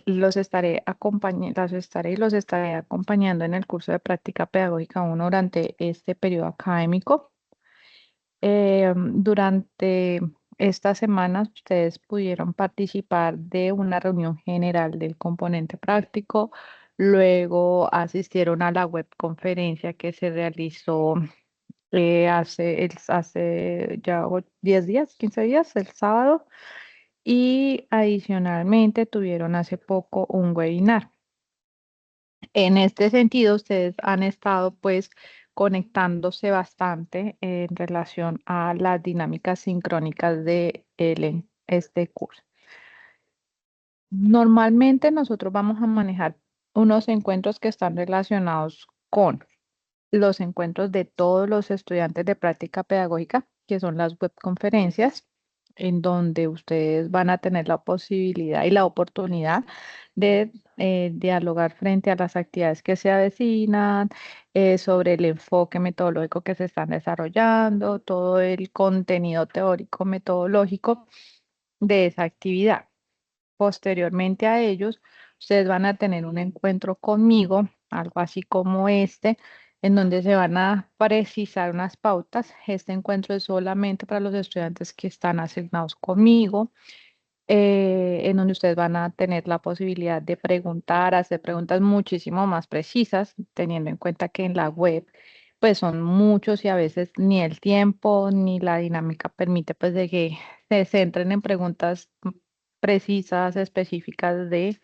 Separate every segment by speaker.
Speaker 1: los estaré acompañando en el curso de práctica pedagógica 1 durante este periodo académico. Durante estas semanas ustedes pudieron participar de una reunión general del componente práctico, luego asistieron a la webconferencia que se realizó hace ya 10 días, 15 días, el sábado, y adicionalmente tuvieron hace poco un webinar. En este sentido, ustedes han estado pues conectándose bastante en relación a las dinámicas sincrónicas de este curso. Normalmente nosotros vamos a manejar unos encuentros que están relacionados con los encuentros de todos los estudiantes de práctica pedagógica, que son las webconferencias, en donde ustedes van a tener la posibilidad y la oportunidad de dialogar frente a las actividades que se avecinan, sobre el enfoque metodológico que se están desarrollando, todo el contenido teórico metodológico de esa actividad. Posteriormente a ellos, ustedes van a tener un encuentro conmigo, algo así como este, en donde se van a precisar unas pautas. Este encuentro es solamente para los estudiantes que están asignados conmigo, en donde ustedes van a tener la posibilidad de preguntar, hacer preguntas muchísimo más precisas, teniendo en cuenta que en la web pues son muchos y a veces ni el tiempo ni la dinámica permite pues de que se centren en preguntas precisas, específicas de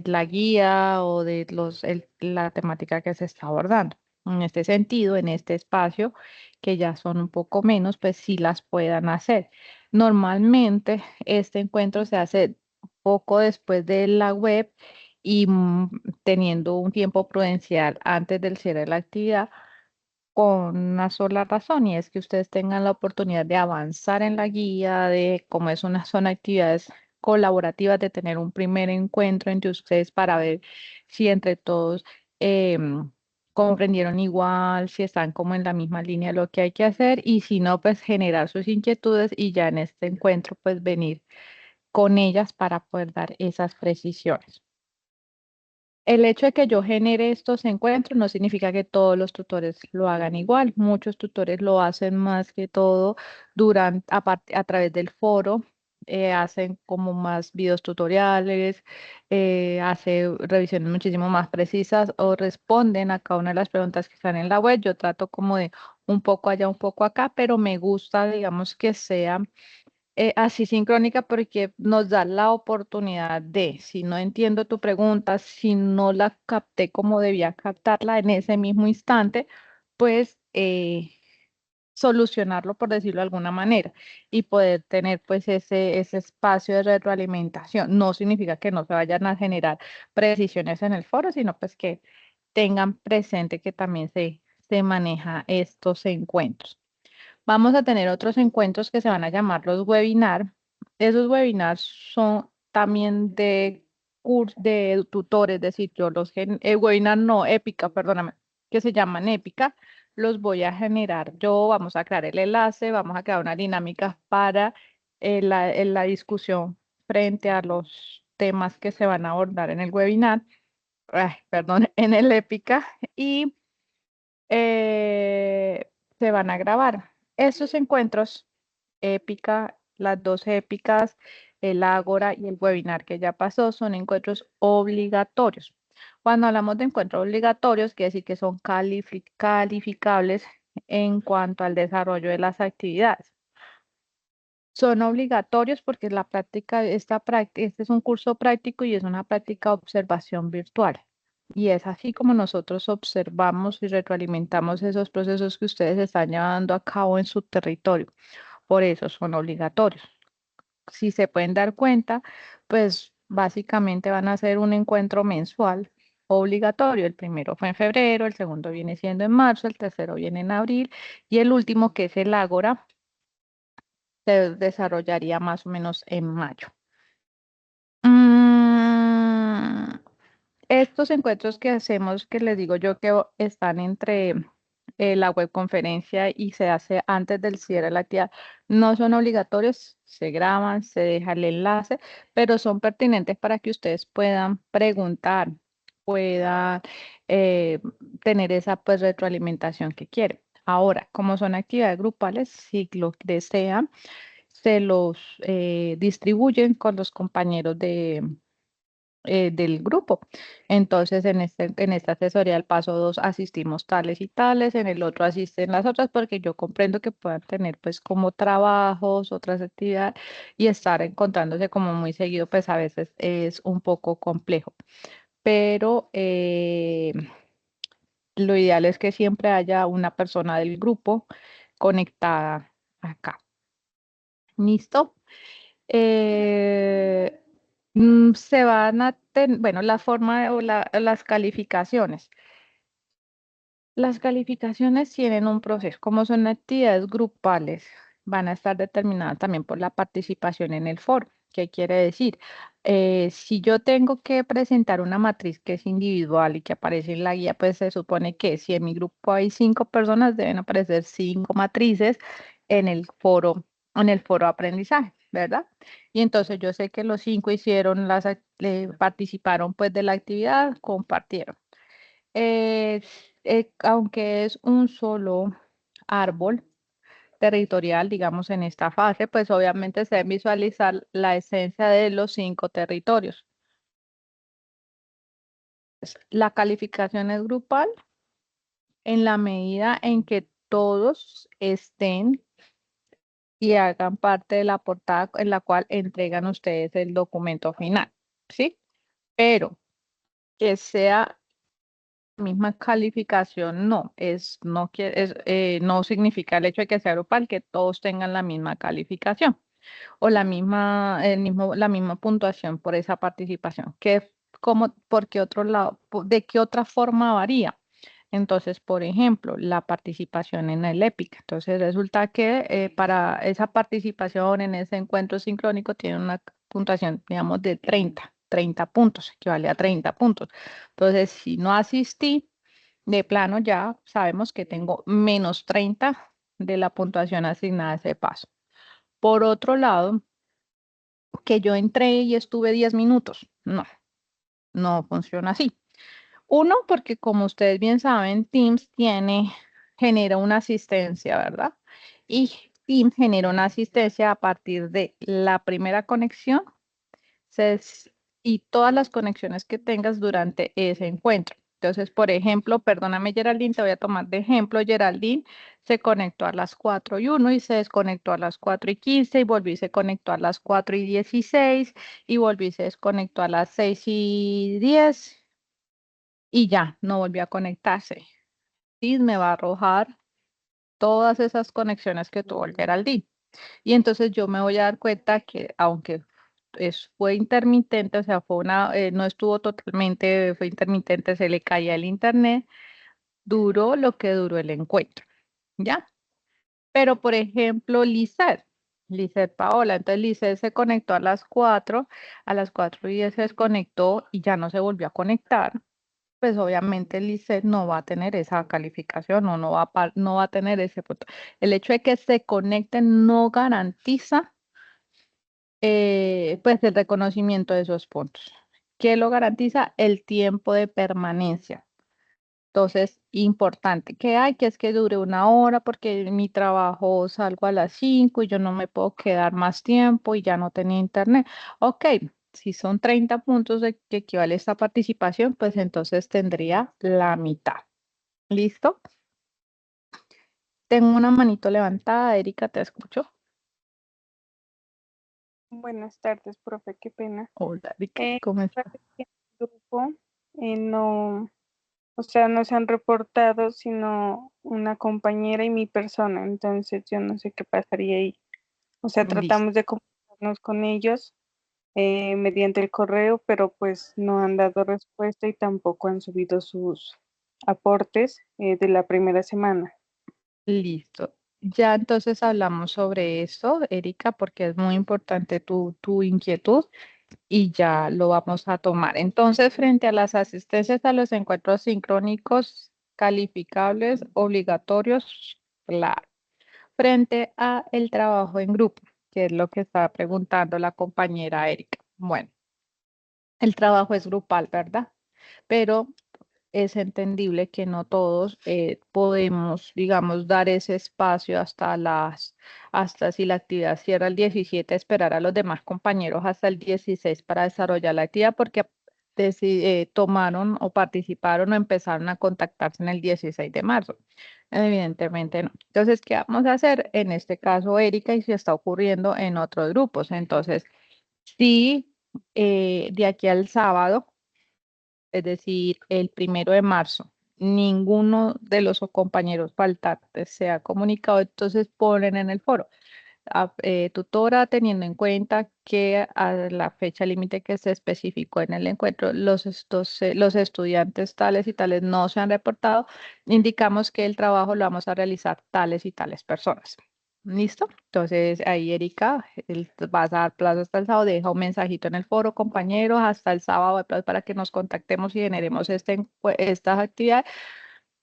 Speaker 1: la guía o de la temática que se está abordando. En este sentido, en este espacio, que ya son un poco menos, pues sí las puedan hacer. Normalmente este encuentro se hace poco después de la web y teniendo un tiempo prudencial antes del cierre de la actividad con una sola razón, y es que ustedes tengan la oportunidad de avanzar en la guía, de cómo es una zona de actividades colaborativas, de tener un primer encuentro entre ustedes para ver si entre todos comprendieron igual, si están como en la misma línea de lo que hay que hacer, y si no, pues generar sus inquietudes y ya en este encuentro, pues venir con ellas para poder dar esas precisiones. El hecho de que yo genere estos encuentros no significa que todos los tutores lo hagan igual. Muchos tutores lo hacen más que todo a través del foro, hacen como más videos tutoriales, hace revisiones muchísimo más precisas o responden a cada una de las preguntas que están en la web. Yo trato como de un poco allá, un poco acá, pero me gusta, digamos, que sea así sincrónica porque nos da la oportunidad de, si no entiendo tu pregunta, si no la capté como debía captarla en ese mismo instante, pues solucionarlo, por decirlo de alguna manera, y poder tener pues ese espacio de retroalimentación. No significa que no se vayan a generar precisiones en el foro, sino pues que tengan presente que también se maneja estos encuentros. Vamos a tener otros encuentros que se van a llamar los webinars. Esos webinars son también de tutores, es decir, webinar no, épica, perdóname, que se llaman épica, los voy a generar yo, vamos a crear el enlace, vamos a crear una dinámica para la discusión frente a los temas que se van a abordar en el webinar, perdón, en el épica, y eh, se van a grabar. Estos encuentros, épica, las dos épicas, el Ágora y el webinar que ya pasó, son encuentros obligatorios. Cuando hablamos de encuentros obligatorios, quiere decir que son calificables en cuanto al desarrollo de las actividades. Son obligatorios porque este es un curso práctico y es una práctica de observación virtual. Y es así como nosotros observamos y retroalimentamos esos procesos que ustedes están llevando a cabo en su territorio. Por eso son obligatorios. Si se pueden dar cuenta, pues básicamente van a ser un encuentro mensual obligatorio. El primero fue en febrero, el segundo viene siendo en marzo, el tercero viene en abril y el último, que es el Ágora, se desarrollaría más o menos en mayo. Mm, Estos encuentros que hacemos, que les digo yo que están entre la webconferencia y se hace antes del cierre de la actividad. No son obligatorios, se graban, se deja el enlace, pero son pertinentes para que ustedes puedan preguntar, puedan eh, tener esa pues retroalimentación que quieren. Ahora, como son actividades grupales, si lo desean, se los distribuyen con los compañeros del grupo. Entonces, en esta asesoría del paso 2 asistimos tales y tales, en el otro asisten las otras, porque yo comprendo que puedan tener pues como trabajos, otras actividades y estar encontrándose como muy seguido, pues a veces es un poco complejo. Pero lo ideal es que siempre haya una persona del grupo conectada acá. ¿Listo? Eh, Se van a tener, bueno, la forma o las calificaciones. Las calificaciones tienen un proceso, como son actividades grupales, van a estar determinadas también por la participación en el foro. ¿Qué quiere decir? Si yo tengo que presentar una matriz que es individual y que aparece en la guía, pues se supone que si en mi grupo hay 5 personas, deben aparecer 5 matrices en el foro aprendizaje, ¿verdad? Y entonces yo sé que los 5 hicieron participaron pues de la actividad, compartieron. Eh, Aunque es un solo árbol territorial, digamos, en esta fase, pues obviamente se debe visualizar la esencia de los 5 territorios. La calificación es grupal en la medida en que todos estén y hagan parte de la portada en la cual entregan ustedes el documento final, ¿sí? Pero que sea misma calificación, no significa el hecho de que sea grupal que todos tengan la misma calificación o la misma puntuación por esa participación. ¿Por qué otro lado? ¿De qué otra forma varía? Entonces, por ejemplo, la participación en el EPIC. Entonces, resulta que para esa participación en ese encuentro sincrónico tiene una puntuación, digamos, de 30 puntos, equivale a 30 puntos. Entonces, si no asistí, de plano ya sabemos que tengo -30 de la puntuación asignada a ese paso. Por otro lado, que yo entré y estuve 10 minutos. No, no funciona así. Uno, porque como ustedes bien saben, genera una asistencia, ¿verdad? Y Teams genera una asistencia a partir de la primera conexión se s- y todas las conexiones que tengas durante ese encuentro. Entonces, por ejemplo, perdóname Geraldine, te voy a tomar de ejemplo, Geraldine se conectó a las 4:01 y se desconectó a las 4:15 y volvió y se conectó a las 4:16 y volvió y se desconectó a las 6:10 y ya, no volvió a conectarse. Y me va a arrojar todas esas conexiones que tuvo el Geraldine. Y entonces yo me voy a dar cuenta que aunque fue intermitente, o sea, no estuvo totalmente, fue intermitente, se le caía el internet, duró lo que duró el encuentro, ¿ya? Pero, por ejemplo, Lizeth Paola, entonces Lizeth se conectó a las 4:10 se desconectó y ya no se volvió a conectar, pues obviamente Lizeth no va a tener esa calificación o no va a tener ese punto. El hecho de que se conecten no garantiza pues el reconocimiento de esos puntos. ¿Qué lo garantiza? El tiempo de permanencia. Entonces, importante que hay, que es que dure 1 hora porque en mi trabajo salgo a las 5 y yo no me puedo quedar más tiempo y ya no tenía internet. Ok, si son 30 puntos de que equivale a esta participación, pues entonces tendría la mitad. ¿Listo? Tengo una manito levantada, Erika, ¿te escucho?
Speaker 2: Buenas tardes, profe, qué pena.
Speaker 1: Hola, Erika, ¿cómo estás?
Speaker 2: Parece que en el grupo no, o sea, no se han reportado sino una compañera y mi persona, entonces yo no sé qué pasaría ahí. O sea,
Speaker 1: Listo.
Speaker 2: tratamos de comunicarnos con ellos mediante el correo, pero pues no han dado respuesta y tampoco han subido sus aportes de la primera semana.
Speaker 1: Listo. Ya entonces hablamos sobre eso, Erika, porque es muy importante tu inquietud y ya lo vamos a tomar. Entonces, frente a las asistencias a los encuentros sincrónicos, calificables, obligatorios, claro. Frente a el trabajo en grupo, que es lo que estaba preguntando la compañera Erika. Bueno, el trabajo es grupal, ¿verdad? Pero es entendible que no todos podemos, digamos, dar ese espacio hasta si la actividad cierra el 17, esperar a los demás compañeros hasta el 16 para desarrollar la actividad, porque tomaron o participaron o empezaron a contactarse en el 16 de marzo. Evidentemente no. Entonces, ¿qué vamos a hacer? En este caso, Erika, y si está ocurriendo en otros grupos. Entonces, si de aquí al sábado, es decir, el 1 de marzo, ninguno de los compañeros faltantes se ha comunicado, entonces ponen en el foro. Tutora, teniendo en cuenta que a la fecha límite que se especificó en el encuentro, los estudiantes tales y tales no se han reportado, indicamos que el trabajo lo vamos a realizar tales y tales personas. ¿Listo? Entonces ahí Erika, vas a dar plazo hasta el sábado, deja un mensajito en el foro, compañeros, hasta el sábado de plazo para que nos contactemos y generemos estas actividades.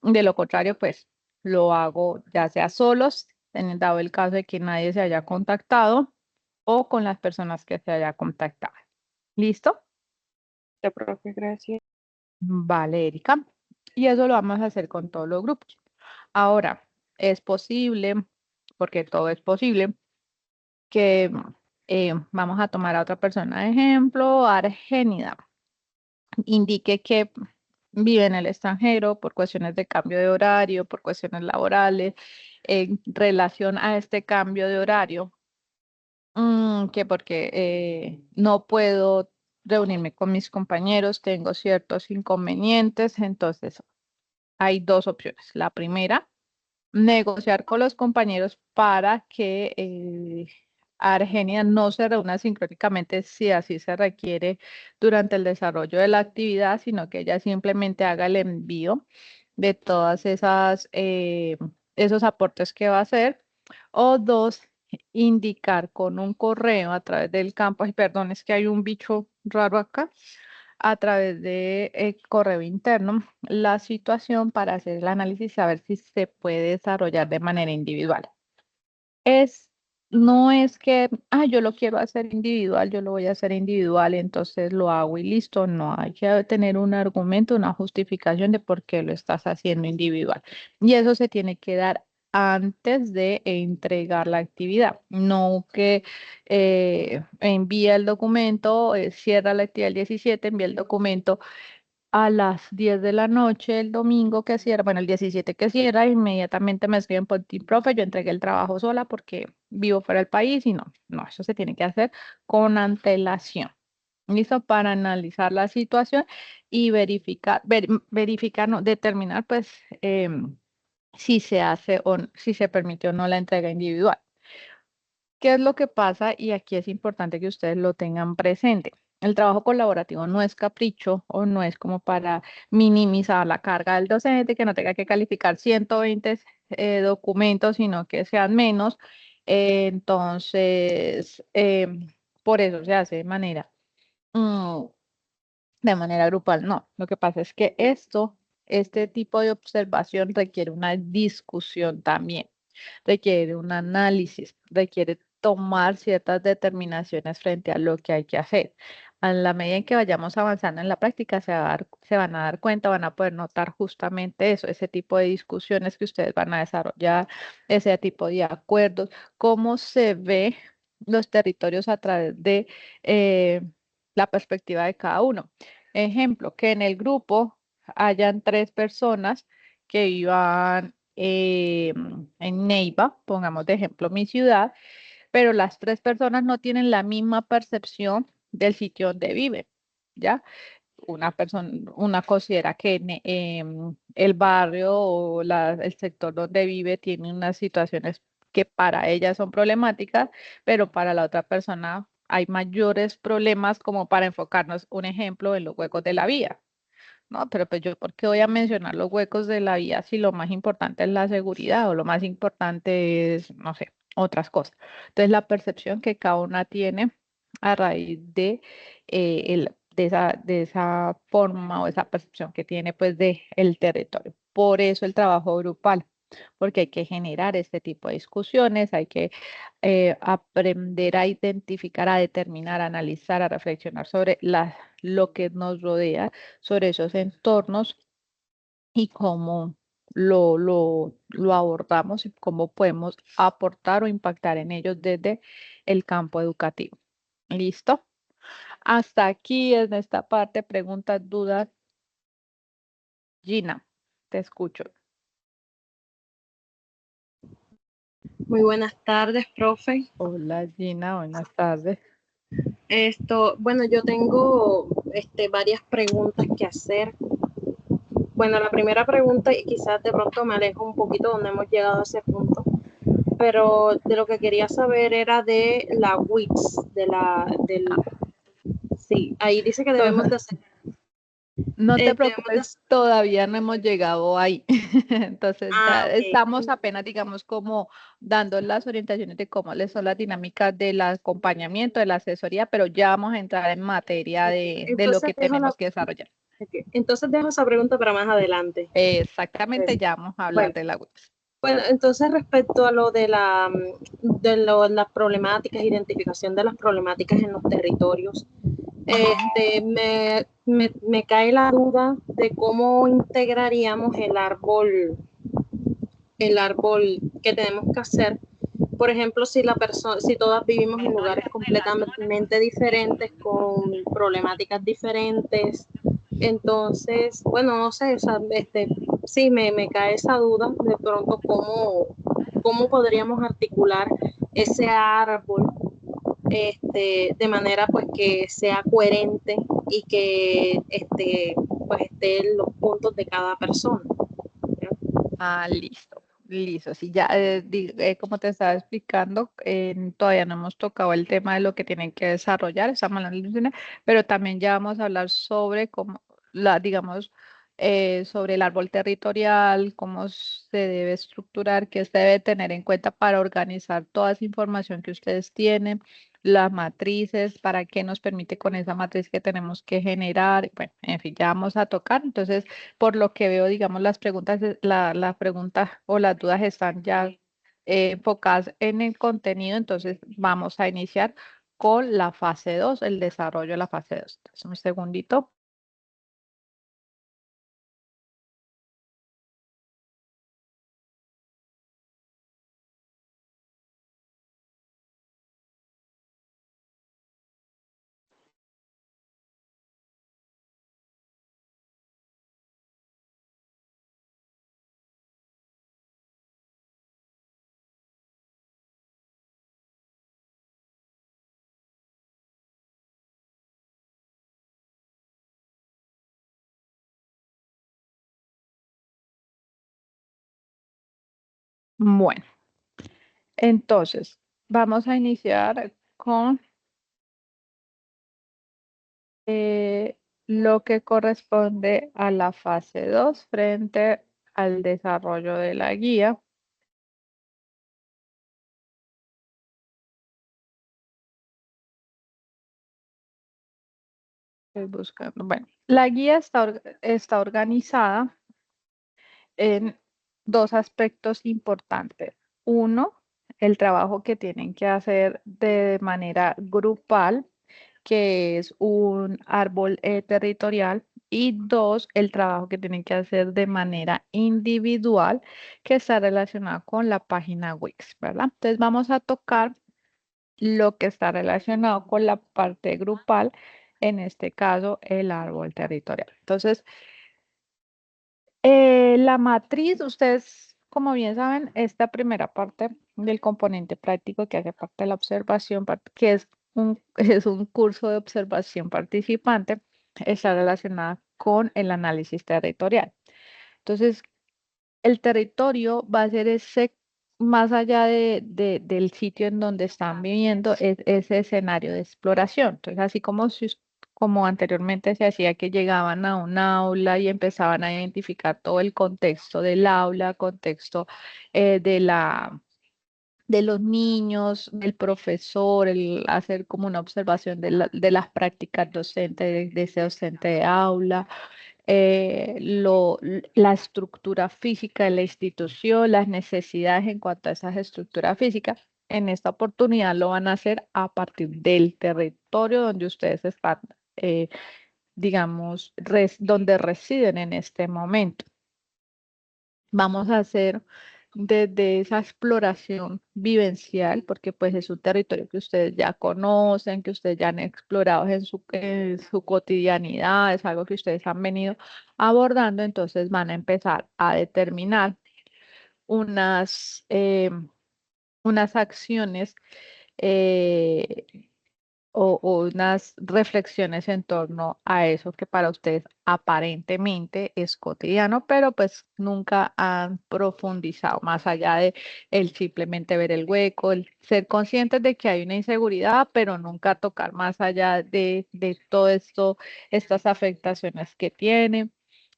Speaker 1: De lo contrario, pues lo hago ya sea solos, dado el caso de que nadie se haya contactado, o con las personas que se haya contactado. ¿Listo?
Speaker 2: Ya, profe, gracias.
Speaker 1: Vale, Erika. Y eso lo vamos a hacer con todos los grupos. Ahora, es posible, porque todo es posible, que vamos a tomar a otra persona de ejemplo, Argénida. Indique que vive en el extranjero por cuestiones de cambio de horario, por cuestiones laborales, en relación a este cambio de horario, que porque no puedo reunirme con mis compañeros, tengo ciertos inconvenientes, entonces hay dos opciones. La primera, negociar con los compañeros para que Argenia no se reúna sincrónicamente si así se requiere durante el desarrollo de la actividad, sino que ella simplemente haga el envío de todas esos aportes que va a hacer. O dos, indicar con un correo a través del campo, ay, perdón, es que hay un bicho raro acá, a través de correo interno la situación para hacer el análisis y saber si se puede desarrollar de manera individual. Es, no es que, yo lo quiero hacer individual, yo lo voy a hacer individual, entonces lo hago y listo. No, hay que tener un argumento, una justificación de por qué lo estás haciendo individual. Y eso se tiene que dar antes de entregar la actividad, no que envía el documento, cierra la actividad el 17, envía el documento a las 10 de la noche el domingo que cierra, bueno, el 17 que cierra, inmediatamente me escriben por ti, profe, yo entregué el trabajo sola porque vivo fuera del país y no, eso se tiene que hacer con antelación. ¿Listo? Para analizar la situación y verificar, no, determinar pues si se hace o si se permite o no la entrega individual. ¿Qué es lo que pasa? Y aquí es importante que ustedes lo tengan presente. El trabajo colaborativo no es capricho o no es como para minimizar la carga del docente, que no tenga que calificar 120 documentos, sino que sean menos. Entonces, por eso se hace mm, de manera grupal. No, lo que pasa es que este tipo de observación requiere una discusión también, requiere un análisis, requiere tomar ciertas determinaciones frente a lo que hay que hacer. A la medida en que vayamos avanzando en la práctica, se van a dar cuenta, van a poder notar justamente eso, ese tipo de discusiones que ustedes van a desarrollar, ese tipo de acuerdos, cómo se ve los territorios a través de la perspectiva de cada uno. Ejemplo, que en el grupo hayan tres personas que vivan en Neiva, pongamos de ejemplo mi ciudad, pero las tres personas no tienen la misma percepción del sitio donde viven, ¿ya? Una considera que el barrio o el sector donde vive tiene unas situaciones que para ella son problemáticas, pero para la otra persona hay mayores problemas como para enfocarnos, un ejemplo, en los huecos de la vía. No, pero pues yo, ¿por qué voy a mencionar los huecos de la vía si lo más importante es la seguridad o lo más importante es, no sé, otras cosas? Entonces, la percepción que cada una tiene a raíz de esa forma o esa percepción que tiene pues de el territorio. por eso el trabajo grupal, porque hay que generar este tipo de discusiones, hay que aprender a identificar, a determinar, a analizar, a reflexionar sobre lo que nos rodea, sobre esos entornos y cómo lo abordamos y cómo podemos aportar o impactar en ellos desde el campo educativo. ¿Listo? Hasta aquí en esta parte, preguntas, dudas. Gina, te escucho.
Speaker 3: Muy buenas tardes, profe.
Speaker 1: Hola Gina, buenas tardes.
Speaker 3: Bueno, yo tengo varias preguntas que hacer. Bueno, la primera pregunta, y quizás de pronto me alejo un poquito donde hemos llegado a ese punto, pero de lo que quería saber era de la WITS, sí, ahí dice que debemos de hacer.
Speaker 1: No te
Speaker 3: debemos
Speaker 1: preocupes, todavía no hemos llegado ahí. Entonces ya
Speaker 3: ok.
Speaker 1: estamos apenas, digamos, como dando las orientaciones de cómo les son las dinámicas del acompañamiento, de la asesoría, pero ya vamos a entrar en materia de lo que tenemos que desarrollar.
Speaker 3: Entonces dejo esa pregunta para más adelante.
Speaker 1: Exactamente, ya vamos a hablar de la WIPS.
Speaker 3: Bueno, entonces respecto a lo de las problemáticas, identificación de las problemáticas en los territorios, me cae la duda de cómo integraríamos el árbol que tenemos que hacer. Por ejemplo, si todas vivimos en lugares completamente diferentes, con problemáticas diferentes, entonces, bueno, no sé, o sea, sí, me cae esa duda de pronto cómo podríamos articular ese árbol de manera pues que sea coherente y que pues esté en los puntos de cada persona.
Speaker 1: Listo, listo. Sí, ya como te estaba explicando, todavía no hemos tocado el tema de lo que tienen que desarrollar, estamos hablando de pero también ya vamos a hablar sobre cómo, digamos, sobre el árbol territorial, cómo se debe estructurar, qué se debe tener en cuenta para organizar toda esa información que ustedes tienen, las matrices, para qué nos permite con esa matriz que tenemos que generar. Bueno, en fin, ya vamos a tocar. Entonces, por lo que veo, digamos, las preguntas, la pregunta o las dudas están ya enfocadas en el contenido, entonces vamos a iniciar con la fase 2, el desarrollo de la fase 2. Entonces, un segundito. Bueno, entonces vamos a iniciar con lo que corresponde a la fase 2 frente al desarrollo de la guía. Estoy buscando. Bueno, la guía está organizada en dos aspectos importantes. Uno, el trabajo que tienen que hacer de manera grupal, que es un árbol territorial. Y dos, el trabajo que tienen que hacer de manera individual, que está relacionado con la página Wix, ¿verdad? Entonces vamos a tocar lo que está relacionado con la parte grupal, en este caso el árbol territorial. Entonces, la matriz, ustedes, como bien saben, esta primera parte del componente práctico que hace parte de la observación, que es es un curso de observación participante, está relacionada con el análisis territorial. Entonces, el territorio va a ser ese, más allá del sitio en donde están viviendo, es ese escenario de exploración. Entonces, así como, como anteriormente se hacía que llegaban a un aula y empezaban a identificar todo el contexto del aula, contexto de de los niños, del profesor, el hacer como una observación de las prácticas docentes, de ese docente de aula, la estructura física de la institución, las necesidades en cuanto a esas estructuras físicas. En esta oportunidad lo van a hacer a partir del territorio donde ustedes están, digamos, donde residen en este momento. Vamos a hacer desde esa exploración vivencial, porque pues es un territorio que ustedes ya conocen, que ustedes ya han explorado en su cotidianidad, es algo que ustedes han venido abordando, entonces van a empezar a determinar unas, unas acciones eh, o unas reflexiones en torno a eso que para ustedes aparentemente es cotidiano, pero pues nunca han profundizado más allá de el simplemente ver el hueco, el ser conscientes de que hay una inseguridad, pero nunca tocar más allá de todo esto, estas afectaciones que tiene,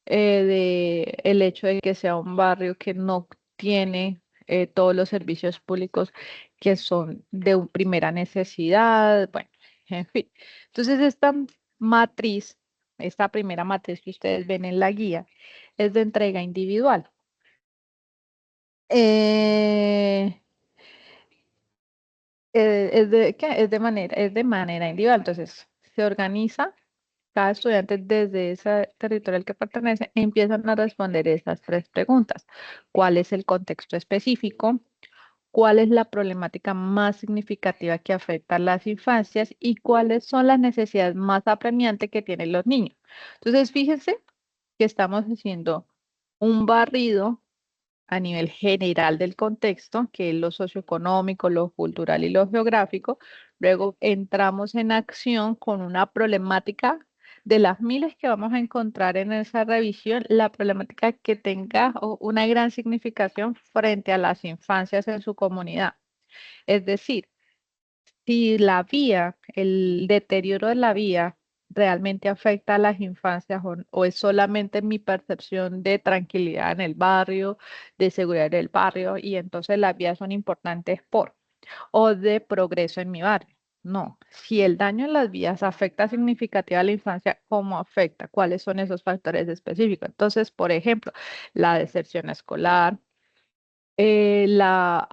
Speaker 1: de el hecho de que sea un barrio que no tiene todos los servicios públicos que son de primera necesidad, bueno, en fin. Entonces, matriz, esta primera matriz que ustedes ven en la guía, es de entrega individual. ¿Qué? Es de manera individual. Entonces, se organiza cada estudiante desde ese territorio al que pertenece, empiezan a responder esas tres preguntas. ¿Cuál es el contexto específico? ¿Cuál es la problemática más significativa que afecta a las infancias y cuáles son las necesidades más apremiantes que tienen los niños? Entonces, fíjense que estamos haciendo un barrido a nivel general del contexto, que es lo socioeconómico, lo cultural y lo geográfico. Luego entramos en acción con una problemática de las miles que vamos a encontrar en esa revisión, la problemática que tenga una gran significación frente a las infancias en su comunidad. Es decir, si la vía, el deterioro de la vía realmente afecta a las infancias o es solamente mi percepción de tranquilidad en el barrio, de seguridad en el barrio, y entonces las vías son importantes o de progreso en mi barrio. No, si el daño en las vías afecta significativamente a la infancia, ¿cómo afecta? ¿Cuáles son esos factores específicos? Entonces, por ejemplo, la deserción escolar, la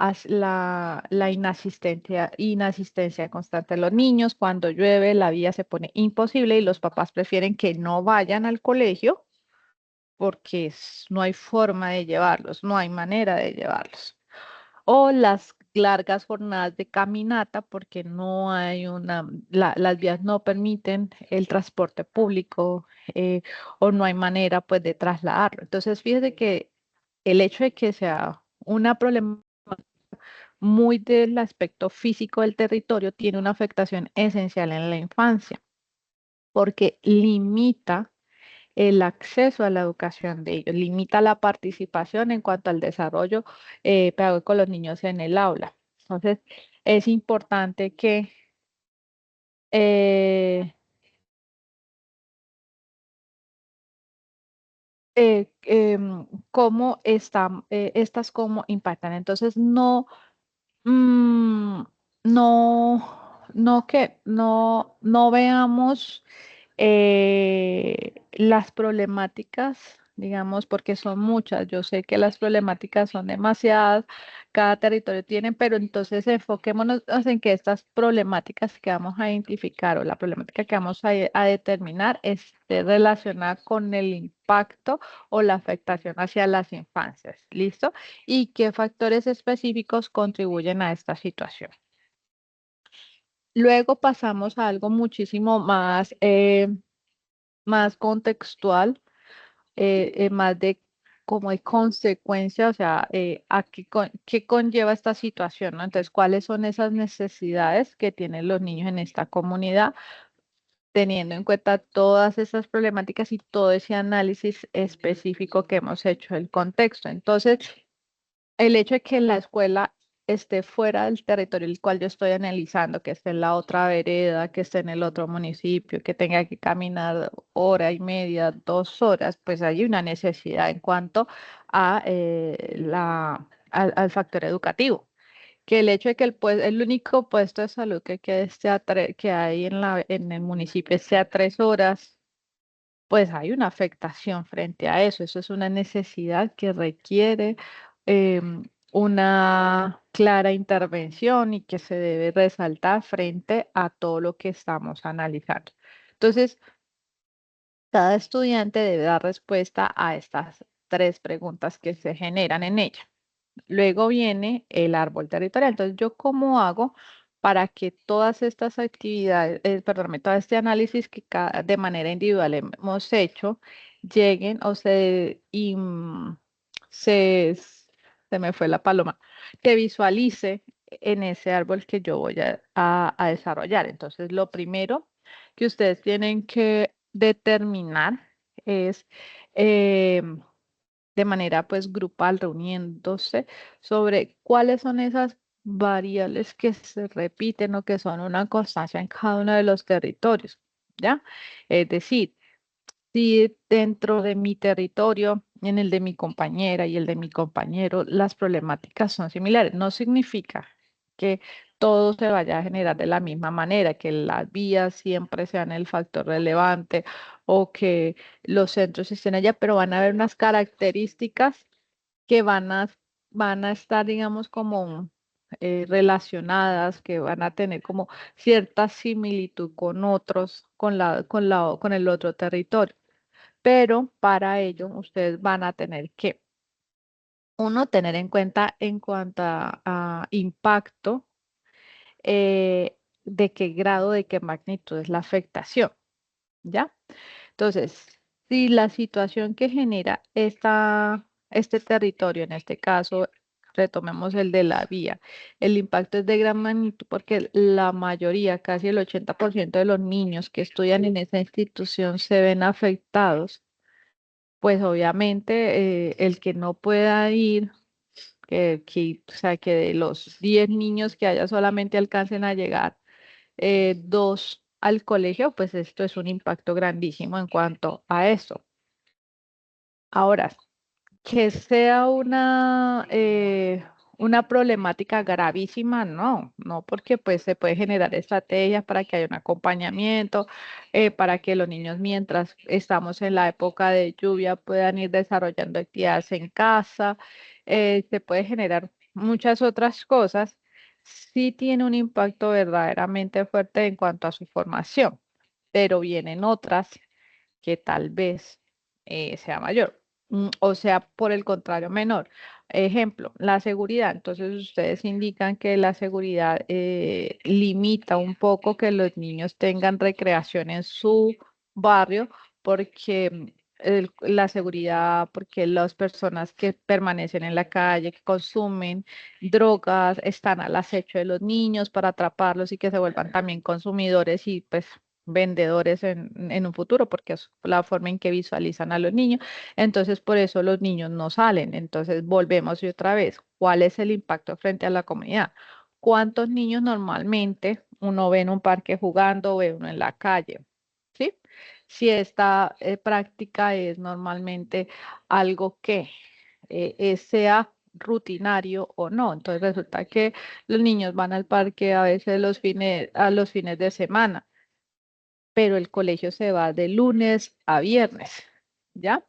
Speaker 1: inasistencia constante de los niños. Cuando llueve, la vía se pone imposible y los papás prefieren que no vayan al colegio porque no hay forma de llevarlos, no hay manera de llevarlos. O las largas jornadas de caminata porque no hay las vías no permiten el transporte público, o no hay manera pues de trasladarlo. Entonces, fíjese que el hecho de que sea una problemática muy del aspecto físico del territorio tiene una afectación esencial en la infancia, porque limita el acceso a la educación de ellos, limita la participación en cuanto al desarrollo pedagógico de los niños en el aula. Entonces, es importante que eh, cómo estas cómo impactan. Entonces, Mm, no veamos las problemáticas, digamos, porque son muchas. Yo sé que las problemáticas son demasiadas, cada territorio tiene, pero entonces enfoquémonos en que estas problemáticas que vamos a identificar o la problemática que vamos a determinar esté relacionada con el impacto o la afectación hacia las infancias. ¿Listo? Y qué factores específicos contribuyen a esta situación. Luego pasamos a algo muchísimo más contextual, más de como de consecuencia, o sea, qué conlleva esta situación, ¿no? Entonces, ¿cuáles son esas necesidades que tienen los niños en esta comunidad, teniendo en cuenta todas esas problemáticas y todo ese análisis específico que hemos hecho del contexto? Entonces, el hecho de que la escuela esté fuera del territorio el cual yo estoy analizando, que esté en la otra vereda, que esté en el otro municipio, que tenga que caminar hora y media, 2 horas, pues hay una necesidad en cuanto a al factor educativo. Que el hecho de que el único puesto de salud que hay en el municipio sea 3 horas pues hay una afectación frente a eso. Eso es una necesidad que requiere una clara intervención y que se debe resaltar frente a todo lo que estamos analizando. Entonces, cada estudiante debe dar respuesta a estas 3 preguntas que se generan en ella. Luego viene el árbol territorial. Entonces, ¿yo cómo hago para que todas estas actividades, perdóname, todo este análisis que de manera individual hemos hecho, lleguen o se, se me fue la paloma, que visualice en ese árbol que yo voy a desarrollar? Entonces, lo primero que ustedes tienen que determinar es de manera pues grupal, reuniéndose sobre cuáles son esas variables que se repiten o que son una constancia en cada uno de los territorios, ¿ya? Es decir, si dentro de mi territorio, en el de mi compañera y el de mi compañero, las problemáticas son similares, no significa que todo se vaya a generar de la misma manera, que las vías siempre sean el factor relevante o que los centros estén allá, pero van a haber unas características que van a estar, digamos, como relacionadas, que van a tener como cierta similitud con otros, con el otro territorio. Pero para ello ustedes van a tener que, uno, tener en cuenta en cuanto a impacto, de qué grado, de qué magnitud es la afectación, ¿ya? Entonces, si la situación que genera este territorio, en este caso, retomemos el de la vía, el impacto es de gran magnitud porque la mayoría, casi el 80% de los niños que estudian en esa institución se ven afectados, pues obviamente el que no pueda ir, o sea, que de los 10 niños que haya solamente alcancen a llegar 2 al colegio, pues esto es un impacto grandísimo en cuanto a eso. Ahora, que sea una problemática gravísima, no, porque pues se puede generar estrategias para que haya un acompañamiento, para que los niños mientras estamos en la época de lluvia puedan ir desarrollando actividades en casa, se puede generar muchas otras cosas. Sí tiene un impacto verdaderamente fuerte en cuanto a su formación, pero vienen otras que tal vez sea mayor, o sea, por el contrario, menor. Ejemplo, la seguridad. Entonces, ustedes indican que la seguridad limita un poco que los niños tengan recreación en su barrio porque la seguridad, porque las personas que permanecen en la calle, que consumen drogas, están al acecho de los niños para atraparlos y que se vuelvan también consumidores y pues vendedores en un futuro, porque es la forma en que visualizan a los niños. Entonces, por eso los niños no salen. Entonces, volvemos y otra vez, ¿cuál es el impacto frente a la comunidad? ¿Cuántos niños normalmente uno ve en un parque jugando o ve uno en la calle? ¿Sí? Si esta práctica es normalmente algo que sea rutinario o no. Entonces resulta que los niños van al parque a veces a los fines de semana, pero el colegio se va de lunes a viernes, ¿ya?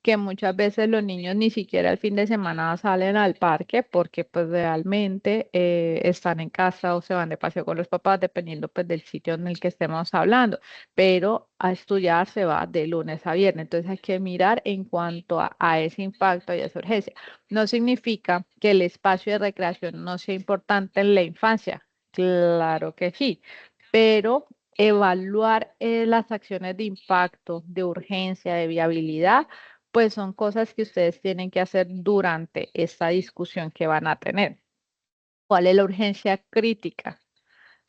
Speaker 1: Que muchas veces los niños ni siquiera el fin de semana salen al parque porque pues realmente están en casa o se van de paseo con los papás, dependiendo pues del sitio en el que estemos hablando, pero a estudiar se va de lunes a viernes, entonces hay que mirar en cuanto a ese impacto y a esa urgencia. No significa que el espacio de recreación no sea importante en la infancia, claro que sí, pero evaluar las acciones de impacto, de urgencia, de viabilidad, pues son cosas que ustedes tienen que hacer durante esta discusión que van a tener. ¿Cuál es la urgencia crítica?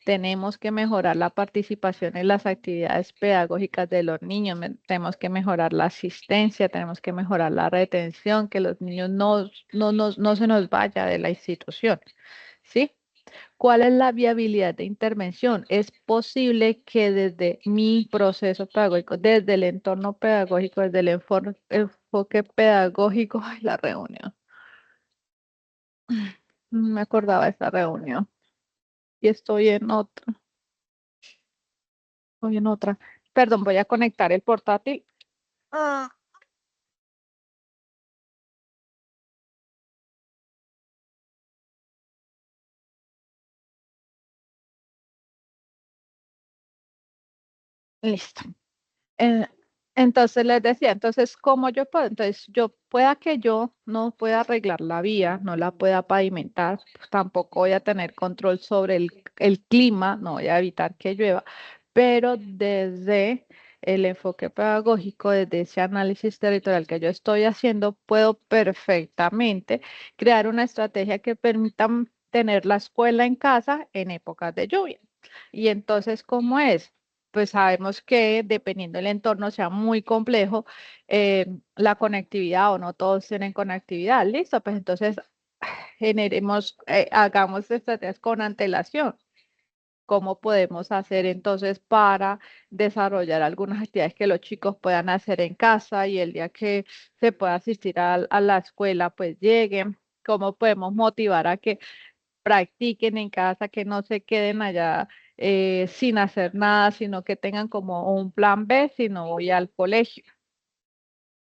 Speaker 1: Tenemos que mejorar la participación en las actividades pedagógicas de los niños, tenemos que mejorar la asistencia, tenemos que mejorar la retención, que los niños no se nos vaya de la institución, ¿sí? ¿Cuál es la viabilidad de intervención? Es posible que desde mi proceso pedagógico, desde el entorno pedagógico, desde el enfoque pedagógico, ay, la reunión. No me acordaba de esta reunión y estoy en otra. Perdón, voy a conectar el portátil Listo. Eh, entonces les decía, entonces, ¿cómo yo puedo? Entonces, yo pueda que yo no pueda arreglar la vía, no la pueda pavimentar, pues tampoco voy a tener control sobre el clima, no voy a evitar que llueva, pero desde el enfoque pedagógico, desde ese análisis territorial que yo estoy haciendo, puedo perfectamente crear una estrategia que permita tener la escuela en casa en épocas de lluvia. Y entonces, ¿cómo es? Pues sabemos que dependiendo del entorno sea muy complejo, la conectividad o no todos tienen conectividad. Listo, pues entonces generemos, hagamos estrategias con antelación. ¿Cómo podemos hacer entonces para desarrollar algunas actividades que los chicos puedan hacer en casa y el día que se pueda asistir a la escuela, pues lleguen? ¿Cómo podemos motivar a que practiquen en casa, que no se queden allá sin hacer nada, sino que tengan como un plan B si no voy al colegio?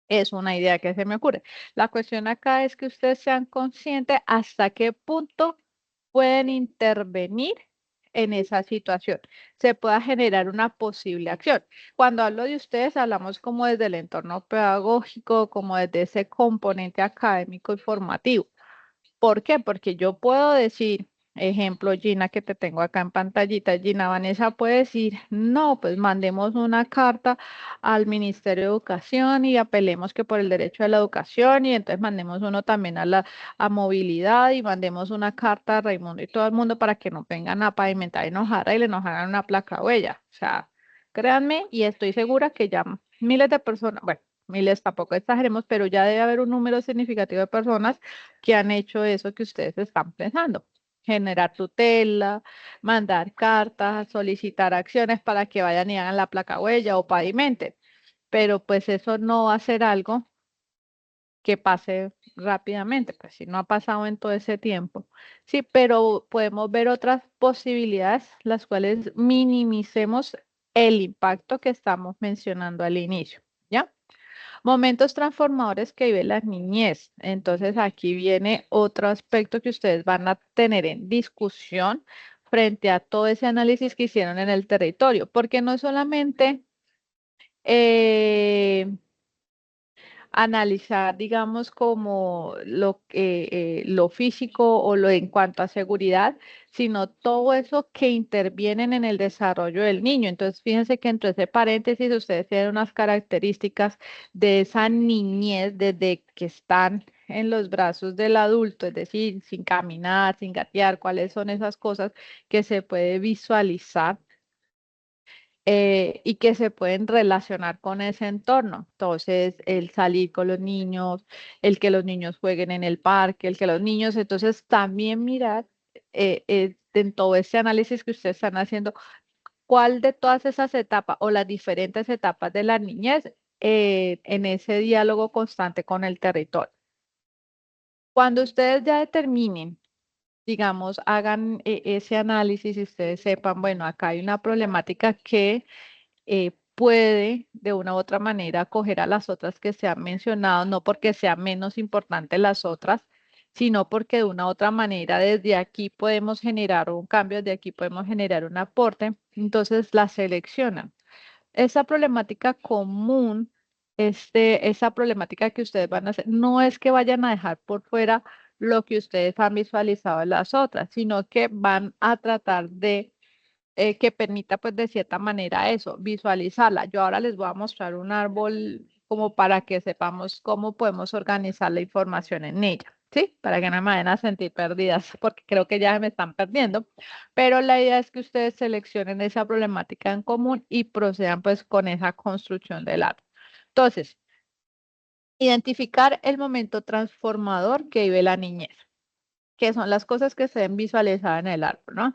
Speaker 1: Es una idea que se me ocurre. La cuestión acá es que ustedes sean conscientes hasta qué punto pueden intervenir en esa situación. Se pueda generar una posible acción. Cuando hablo de ustedes, hablamos como desde el entorno pedagógico, como desde ese componente académico y formativo. ¿Por qué? Porque yo puedo decir, ejemplo, Gina, que te tengo acá en pantallita, Gina Vanessa puede decir, no, pues mandemos una carta al Ministerio de Educación y apelemos que por el derecho a la educación y entonces mandemos uno también a movilidad y mandemos una carta a Raimundo y todo el mundo para que no vengan a pavimentar y nos y le nos hagan una placa huella. O sea, créanme y estoy segura que ya miles de personas, bueno, miles tampoco exageremos, pero ya debe haber un número significativo de personas que han hecho eso que ustedes están pensando. Generar tutela, mandar cartas, solicitar acciones para que vayan y hagan la placa huella o pavimenten. Pero pues eso no va a ser algo que pase rápidamente, pues si no ha pasado en todo ese tiempo. Sí, pero podemos ver otras posibilidades, las cuales minimicemos el impacto que estamos mencionando al inicio, ¿ya? Momentos transformadores que vive la niñez. Entonces aquí viene otro aspecto que ustedes van a tener en discusión frente a todo ese análisis que hicieron en el territorio, porque no es solamente eh, analizar, digamos, como lo físico o lo en cuanto a seguridad, sino todo eso que intervienen en el desarrollo del niño. Entonces, fíjense que entre ese paréntesis ustedes tienen unas características de esa niñez desde que están en los brazos del adulto, es decir, sin caminar, sin gatear, cuáles son esas cosas que se puede visualizar y que se pueden relacionar con ese entorno. Entonces, el salir con los niños, el que los niños jueguen en el parque, el que los niños, entonces también mirar en todo este análisis que ustedes están haciendo, cuál de todas esas etapas o las diferentes etapas de la niñez en ese diálogo constante con el territorio. Cuando ustedes ya determinen, digamos, hagan ese análisis y ustedes sepan, bueno, acá hay una problemática que puede de una u otra manera acoger a las otras que se han mencionado, no porque sean menos importantes las otras, sino porque de una u otra manera desde aquí podemos generar un cambio, desde aquí podemos generar un aporte, entonces la seleccionan. Esa problemática común, esa problemática que ustedes van a hacer, no es que vayan a dejar por fuera lo que ustedes han visualizado en las otras, sino que van a tratar de que permita pues de cierta manera eso, visualizarla. Yo ahora les voy a mostrar un árbol como para que sepamos cómo podemos organizar la información en ella, ¿sí? Para que no me vayan a sentir perdidas, porque creo que ya se me están perdiendo. Pero la idea es que ustedes seleccionen esa problemática en común y procedan pues con esa construcción del árbol. Entonces, identificar el momento transformador que vive la niñez, que son las cosas que se ven visualizadas en el árbol, ¿no?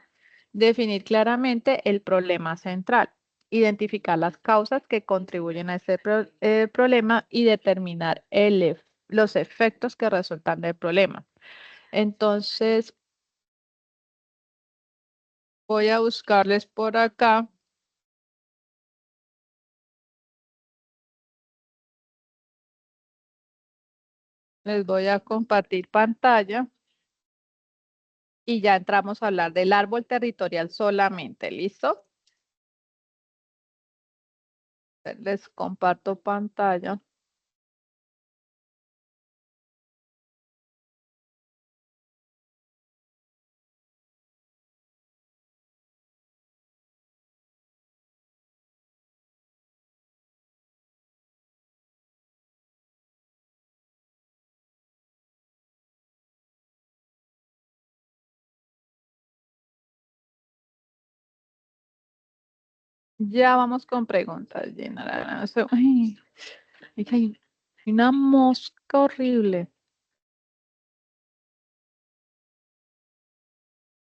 Speaker 1: Definir claramente el problema central, identificar las causas que contribuyen a ese problema y determinar los efectos que resultan del problema. Entonces, voy a buscarles por acá Les voy a compartir pantalla y ya entramos a hablar del árbol territorial solamente. ¿Listo? Les comparto pantalla. Ya vamos con preguntas, Gina. Ay, hay una mosca horrible.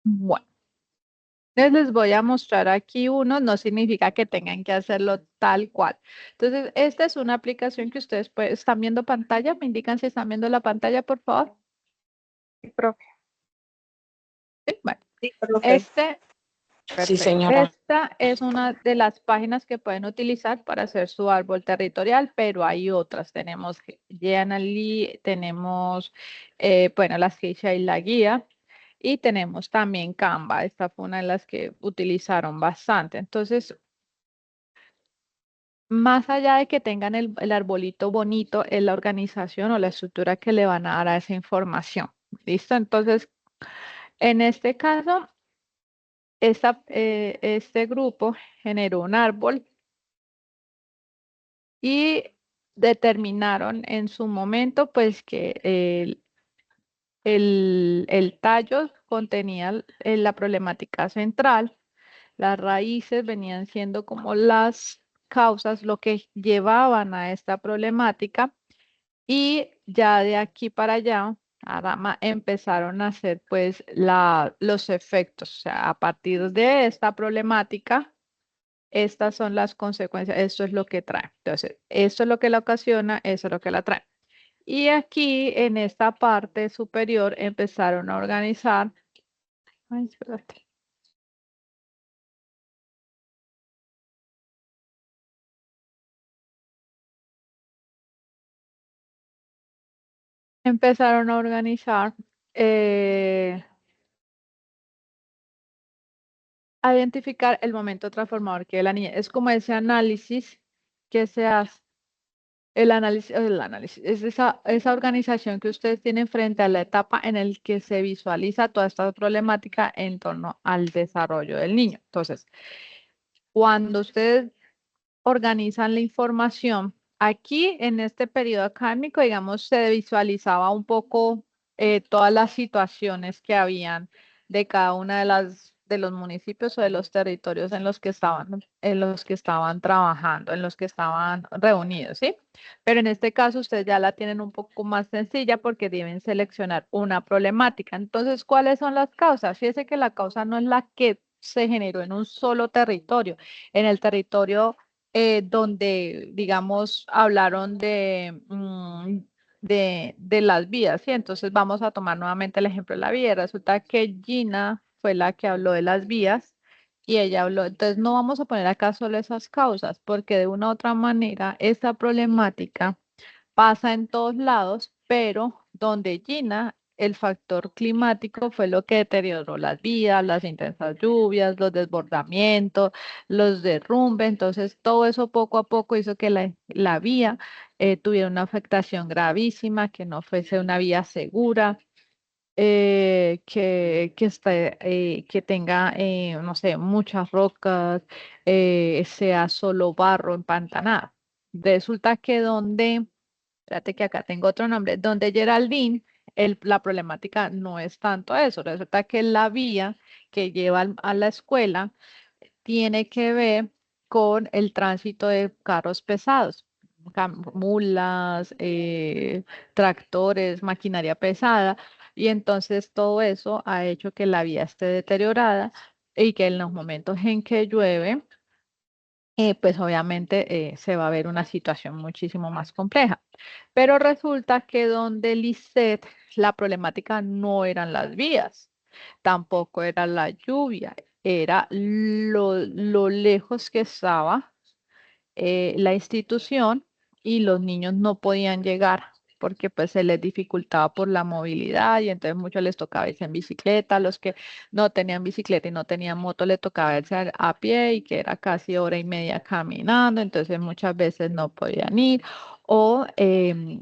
Speaker 1: Bueno, les voy a mostrar aquí uno, no significa que tengan que hacerlo tal cual. Entonces, esta es una aplicación que ustedes están viendo pantalla. Me indican si están viendo la pantalla, por favor.
Speaker 2: Sí, profe.
Speaker 1: Sí, bueno,
Speaker 3: Sí, profe.
Speaker 4: Sí,
Speaker 1: perfecto.
Speaker 4: señora.
Speaker 1: Esta es una de las páginas que pueden utilizar para hacer su árbol territorial, pero hay otras. Tenemos Genially, tenemos, bueno, las que hice ahí la guía. Y tenemos también Canva. Esta fue una de las que utilizaron bastante. Entonces, más allá de que tengan el arbolito bonito, es la organización o la estructura que le van a dar a esa información. ¿Listo? Entonces, en este caso, este grupo generó un árbol y determinaron en su momento, pues, que el tallo contenía la problemática central. Las raíces venían siendo como las causas, lo que llevaban a esta problemática y ya de aquí para allá, Adama, empezaron a hacer pues los efectos, o sea, a partir de esta problemática, estas son las consecuencias, esto es lo que trae. Entonces, esto es lo que la ocasiona, eso es lo que la trae. Y aquí en esta parte superior empezaron a organizar, ay, espérate. Empezaron a organizar, a identificar el momento transformador que la niña. Es como ese análisis que se hace. El análisis es esa organización que ustedes tienen frente a la etapa en el que se visualiza toda esta problemática en torno al desarrollo del niño. Entonces, cuando ustedes organizan la información. Aquí en este periodo académico, digamos, se visualizaba un poco todas las situaciones que habían de cada una de los municipios o de los territorios en los que estaban trabajando, en los que estaban reunidos, ¿sí? Pero en este caso ustedes ya la tienen un poco más sencilla porque deben seleccionar una problemática. Entonces, ¿cuáles son las causas? Fíjense que la causa no es la que se generó en un solo territorio. En el territorio donde, digamos, hablaron de las vías, ¿sí? Entonces vamos a tomar nuevamente el ejemplo de la vía. Resulta que Gina fue la que habló de las vías y ella habló, entonces no vamos a poner acá solo esas causas, porque de una u otra manera esta problemática pasa en todos lados, pero donde Gina, el factor climático fue lo que deterioró las vías, las intensas lluvias, los desbordamientos, los derrumbes. Entonces, todo eso poco a poco hizo que la vía tuviera una afectación gravísima, que no fuese una vía segura. Que tenga, no sé, muchas rocas, sea solo barro empantanado. Resulta que espérate que acá tengo otro nombre, donde Geraldine, la problemática no es tanto eso, resulta que la vía que lleva a la escuela tiene que ver con el tránsito de carros pesados, mulas, tractores, maquinaria pesada, y entonces todo eso ha hecho que la vía esté deteriorada y que en los momentos en que llueve, pues obviamente se va a ver una situación muchísimo más compleja. Pero resulta que donde Lisset la problemática no eran las vías, tampoco era la lluvia, era lo lejos que estaba la institución y los niños no podían llegar porque pues se les dificultaba por la movilidad y entonces muchos les tocaba irse en bicicleta, los que no tenían bicicleta y no tenían moto les tocaba irse a pie y que era casi hora y media caminando, entonces muchas veces no podían ir. O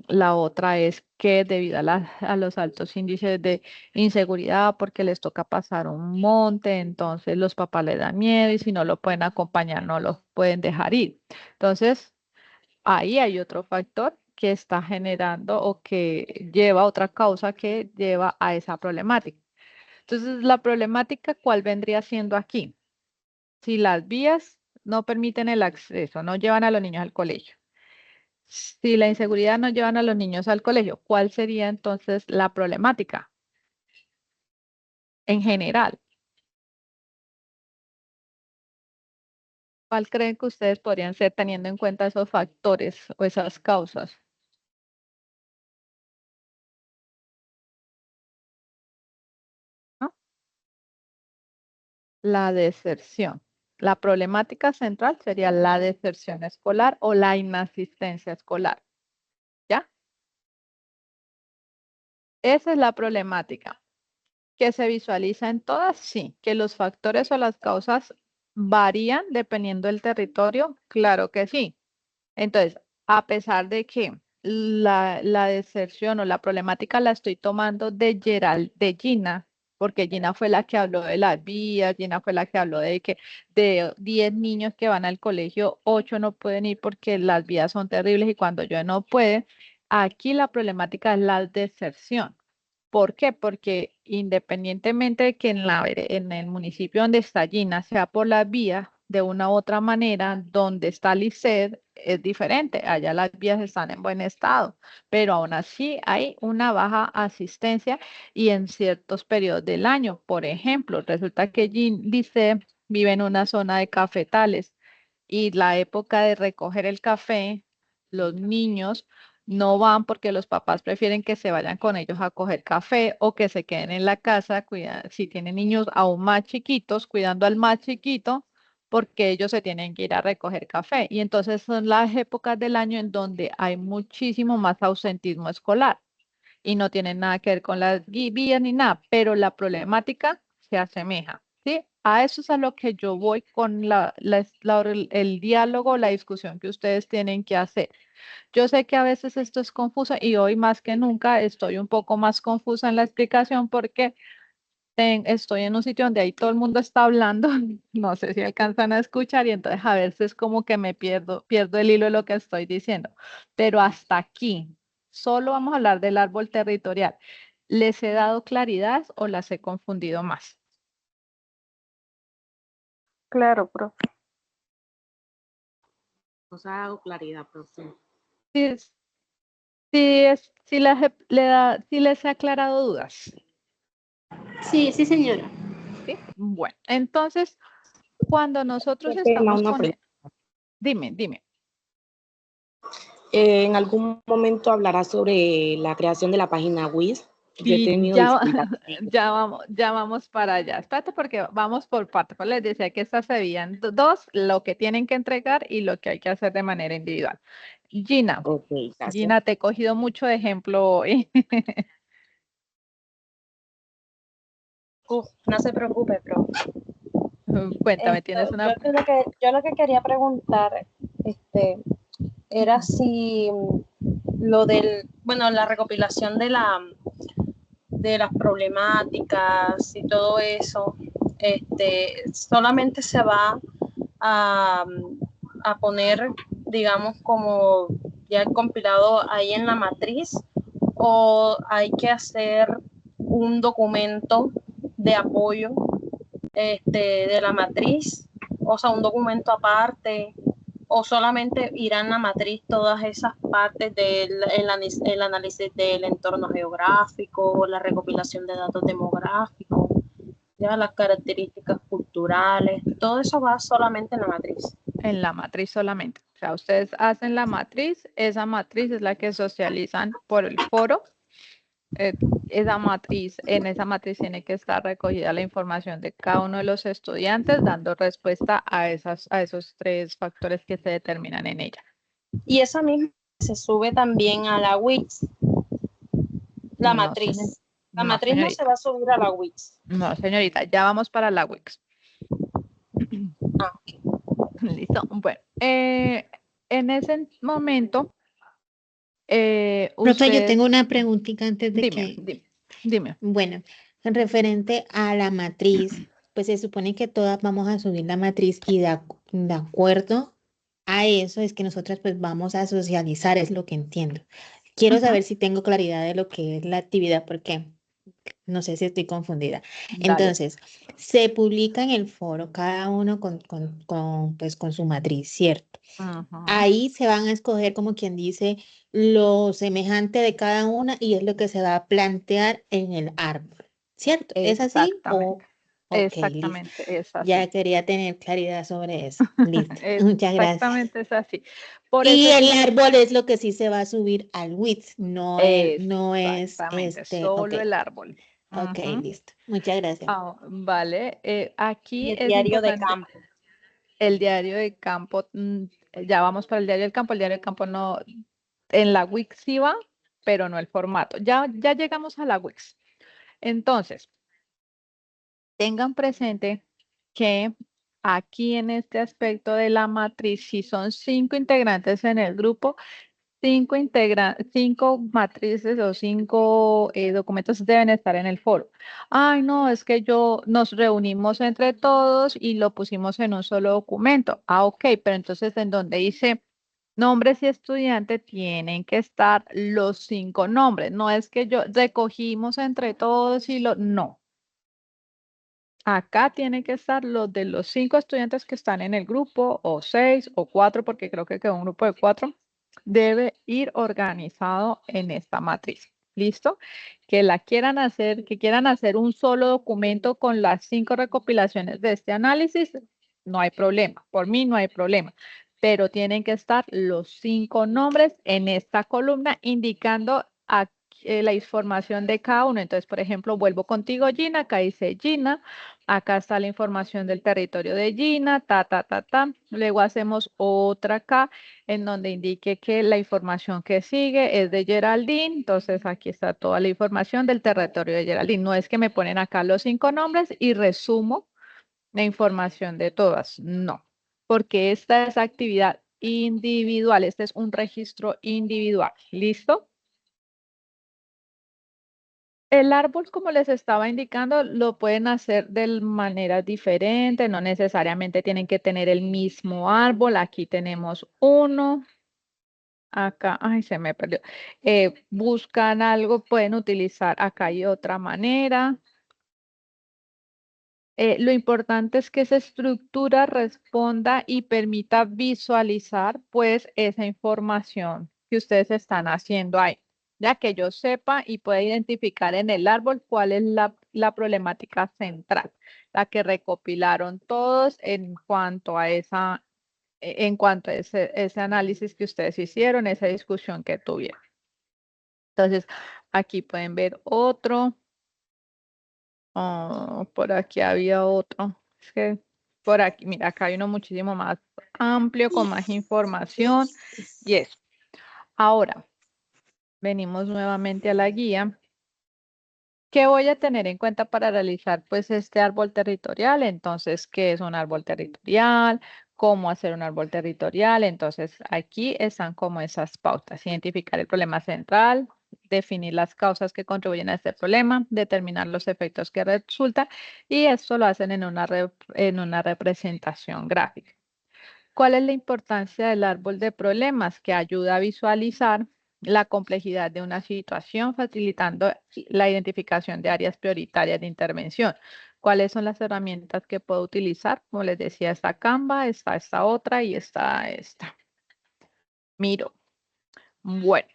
Speaker 1: la otra es que debido a los altos índices de inseguridad, porque les toca pasar un monte, entonces los papás les dan miedo y si no lo pueden acompañar, no los pueden dejar ir. Entonces, ahí hay otro factor que está generando o que lleva otra causa que lleva a esa problemática. Entonces, la problemática, ¿cuál vendría siendo aquí? Si las vías no permiten el acceso, no llevan a los niños al colegio. Si la inseguridad no llevan a los niños al colegio, ¿cuál sería entonces la problemática en general? ¿Cuál creen que ustedes podrían ser teniendo en cuenta esos factores o esas causas? ¿No? La deserción. La problemática central sería la deserción escolar o la inasistencia escolar. ¿Ya? Esa es la problemática. ¿Que se visualiza en todas? Sí. ¿Que los factores o las causas varían dependiendo del territorio? Claro que sí. Entonces, a pesar de que la deserción o la problemática la estoy tomando de Gina, porque Gina fue la que habló de las vías, Gina fue la que habló de que de 10 niños que van al colegio, 8 no pueden ir porque las vías son terribles y cuando yo no puede, aquí la problemática es la deserción. ¿Por qué? Porque independientemente de que en el municipio donde está Gina sea por la vía, de una u otra manera, donde está Lisset es diferente. Allá las vías están en buen estado, pero aún así hay una baja asistencia y en ciertos periodos del año. Por ejemplo, resulta que Lisset vive en una zona de cafetales y la época de recoger el café, los niños no van porque los papás prefieren que se vayan con ellos a coger café o que se queden en la casa, si tienen niños aún más chiquitos, cuidando al más chiquito, porque ellos se tienen que ir a recoger café. Y entonces son las épocas del año en donde hay muchísimo más ausentismo escolar y no tienen nada que ver con las vías ni nada, pero la problemática se asemeja, ¿sí? A eso es a lo que yo voy con el diálogo, la discusión que ustedes tienen que hacer. Yo sé que a veces esto es confuso y hoy más que nunca estoy un poco más confusa en la explicación porque estoy en un sitio donde ahí todo el mundo está hablando, no sé si alcanzan a escuchar y entonces a veces como que me pierdo el hilo de lo que estoy diciendo, pero hasta aquí, solo vamos a hablar del árbol territorial. ¿Les he dado claridad o las he confundido más?
Speaker 2: Claro, profe.
Speaker 3: Nos ha dado claridad, profe.
Speaker 1: Sí, sí les he aclarado dudas.
Speaker 4: Sí, sí, señora.
Speaker 1: ¿Sí? Bueno, entonces, cuando nosotros
Speaker 5: Qué pena,
Speaker 1: estamos
Speaker 5: una
Speaker 1: con...
Speaker 5: pregunta.
Speaker 1: Dime.
Speaker 5: En algún momento hablará sobre la creación de la página WIS. Yo he
Speaker 1: Sí,
Speaker 5: tenido
Speaker 1: ya,
Speaker 5: dificultades.
Speaker 1: ya vamos para allá. Espérate porque vamos por partes. Pues les decía que estas se veían dos, lo que tienen que entregar y lo que hay que hacer de manera individual. Gina,
Speaker 5: Ok, gracias.
Speaker 1: Gina, te he cogido mucho de ejemplo hoy.
Speaker 3: No se preocupe, profe.
Speaker 1: Cuéntame, ¿tienes una...
Speaker 3: Yo lo que quería preguntar, era si lo bueno, la recopilación de las problemáticas y todo eso, solamente se va a, a poner, digamos, como ya el compilado ahí en la matriz, o hay que hacer un documento de apoyo de la matriz, o sea, un documento aparte, o solamente irán a la matriz todas esas partes del el análisis del entorno geográfico, la recopilación de datos demográficos, ya las características culturales, todo eso va solamente en la matriz.
Speaker 1: En la matriz solamente. O sea, ustedes hacen la matriz, esa matriz es la que socializan por el foro. En esa matriz tiene que estar recogida la información de cada uno de los estudiantes, dando respuesta a esos tres factores que se determinan en ella.
Speaker 3: Y esa misma se sube también a la Wix. La
Speaker 1: No,
Speaker 3: matriz. La
Speaker 1: no,
Speaker 3: matriz no se
Speaker 1: señorita.
Speaker 3: va a subir a la Wix.
Speaker 1: No, señorita, ya vamos para la Wix.
Speaker 3: Ah,
Speaker 1: Listo. Bueno, en ese momento,
Speaker 6: Profe, yo
Speaker 1: usted,
Speaker 6: tengo una preguntita antes de
Speaker 1: dime,
Speaker 6: que,
Speaker 1: dime.
Speaker 6: bueno, en referente a la matriz, pues se supone que todas vamos a subir la matriz y de acuerdo a eso es que nosotras pues vamos a socializar, es lo que entiendo. Quiero
Speaker 1: Ujú,
Speaker 6: saber si tengo claridad de lo que es la actividad, porque no sé si estoy confundida.
Speaker 1: dale.
Speaker 6: Entonces, se publica en el foro cada uno pues, con su matriz, ¿cierto?
Speaker 1: Ujú,
Speaker 6: Ahí se van a escoger, como quien dice, lo semejante de cada una y es lo que se va a plantear en el árbol, ¿cierto? ¿Es así?
Speaker 1: exactamente,
Speaker 6: Ok, listo.
Speaker 1: exactamente, es
Speaker 6: Ya
Speaker 1: así.
Speaker 6: quería tener claridad sobre eso. Listo. Muchas gracias.
Speaker 1: Exactamente es así. Por
Speaker 6: Y
Speaker 1: eso es
Speaker 6: el
Speaker 1: que,
Speaker 6: árbol es lo que sí se va a subir al WITS, no es
Speaker 1: exactamente,
Speaker 6: ok,
Speaker 1: solo el árbol.
Speaker 6: ok,
Speaker 1: Ujú.
Speaker 6: listo. Muchas gracias.
Speaker 1: Vale,
Speaker 3: y
Speaker 1: aquí
Speaker 3: el
Speaker 1: es
Speaker 3: diario de
Speaker 1: importante
Speaker 3: campo.
Speaker 1: el diario de campo. Ya vamos para el diario del campo. El diario del campo no, en la Wix sí va, pero no el formato. Ya llegamos a la Wix. Entonces, tengan presente que aquí en este aspecto de la matriz, si son 5 integrantes en el grupo, 5 matrices o 5 documentos deben estar en el foro. Ay, no, es que nos reunimos entre todos y lo pusimos en un solo documento. Ah, ok, pero entonces en donde dice nombres y estudiante tienen que estar los 5 nombres. No es que yo recogimos entre todos no. Acá tienen que estar los de los 5 estudiantes que están en el grupo, o 6 o 4, porque creo que quedó un grupo de 4, debe ir organizado en esta matriz. ¿Listo? Que quieran hacer un solo documento con las 5 recopilaciones de este análisis, no hay problema. Por mí no hay problema. Pero tienen que estar los 5 nombres en esta columna indicando la información de cada uno. Entonces, por ejemplo, vuelvo contigo, Gina. Acá dice Gina. Acá está la información del territorio de Gina, ta. Luego hacemos otra acá en donde indique que la información que sigue es de Geraldine. Entonces aquí está toda la información del territorio de Geraldine. No es que me ponen acá los 5 nombres y resumo la información de todas. No, porque esta es actividad individual. Este es un registro individual. ¿Listo? El árbol, como les estaba indicando, lo pueden hacer de maneras diferentes, no necesariamente tienen que tener el mismo árbol. Aquí tenemos uno, acá, ay, se me perdió. Buscan algo, pueden utilizar, acá hay otra manera. Lo importante es que esa estructura responda y permita visualizar, pues, esa información que ustedes están haciendo ahí, ya que yo sepa y pueda identificar en el árbol cuál es la problemática central, la que recopilaron todos en cuanto a ese análisis que ustedes hicieron, esa discusión que tuvieron. Entonces, aquí pueden ver otro. Por aquí había otro. Es que por aquí, mira, acá hay uno muchísimo más amplio, con más información. Y eso. Ahora, venimos nuevamente a la guía. ¿Qué voy a tener en cuenta para realizar pues este árbol territorial? Entonces, ¿qué es un árbol territorial? ¿Cómo hacer un árbol territorial? Entonces, aquí están como esas pautas. Identificar el problema central, definir las causas que contribuyen a este problema, determinar los efectos que resultan y esto lo hacen en una representación gráfica. ¿Cuál es la importancia del árbol de problemas? Que ayuda a visualizar la complejidad de una situación, facilitando la identificación de áreas prioritarias de intervención. ¿Cuáles son las herramientas que puedo utilizar? Como les decía, está Canva, está esta otra y está esta. Miro. Bueno,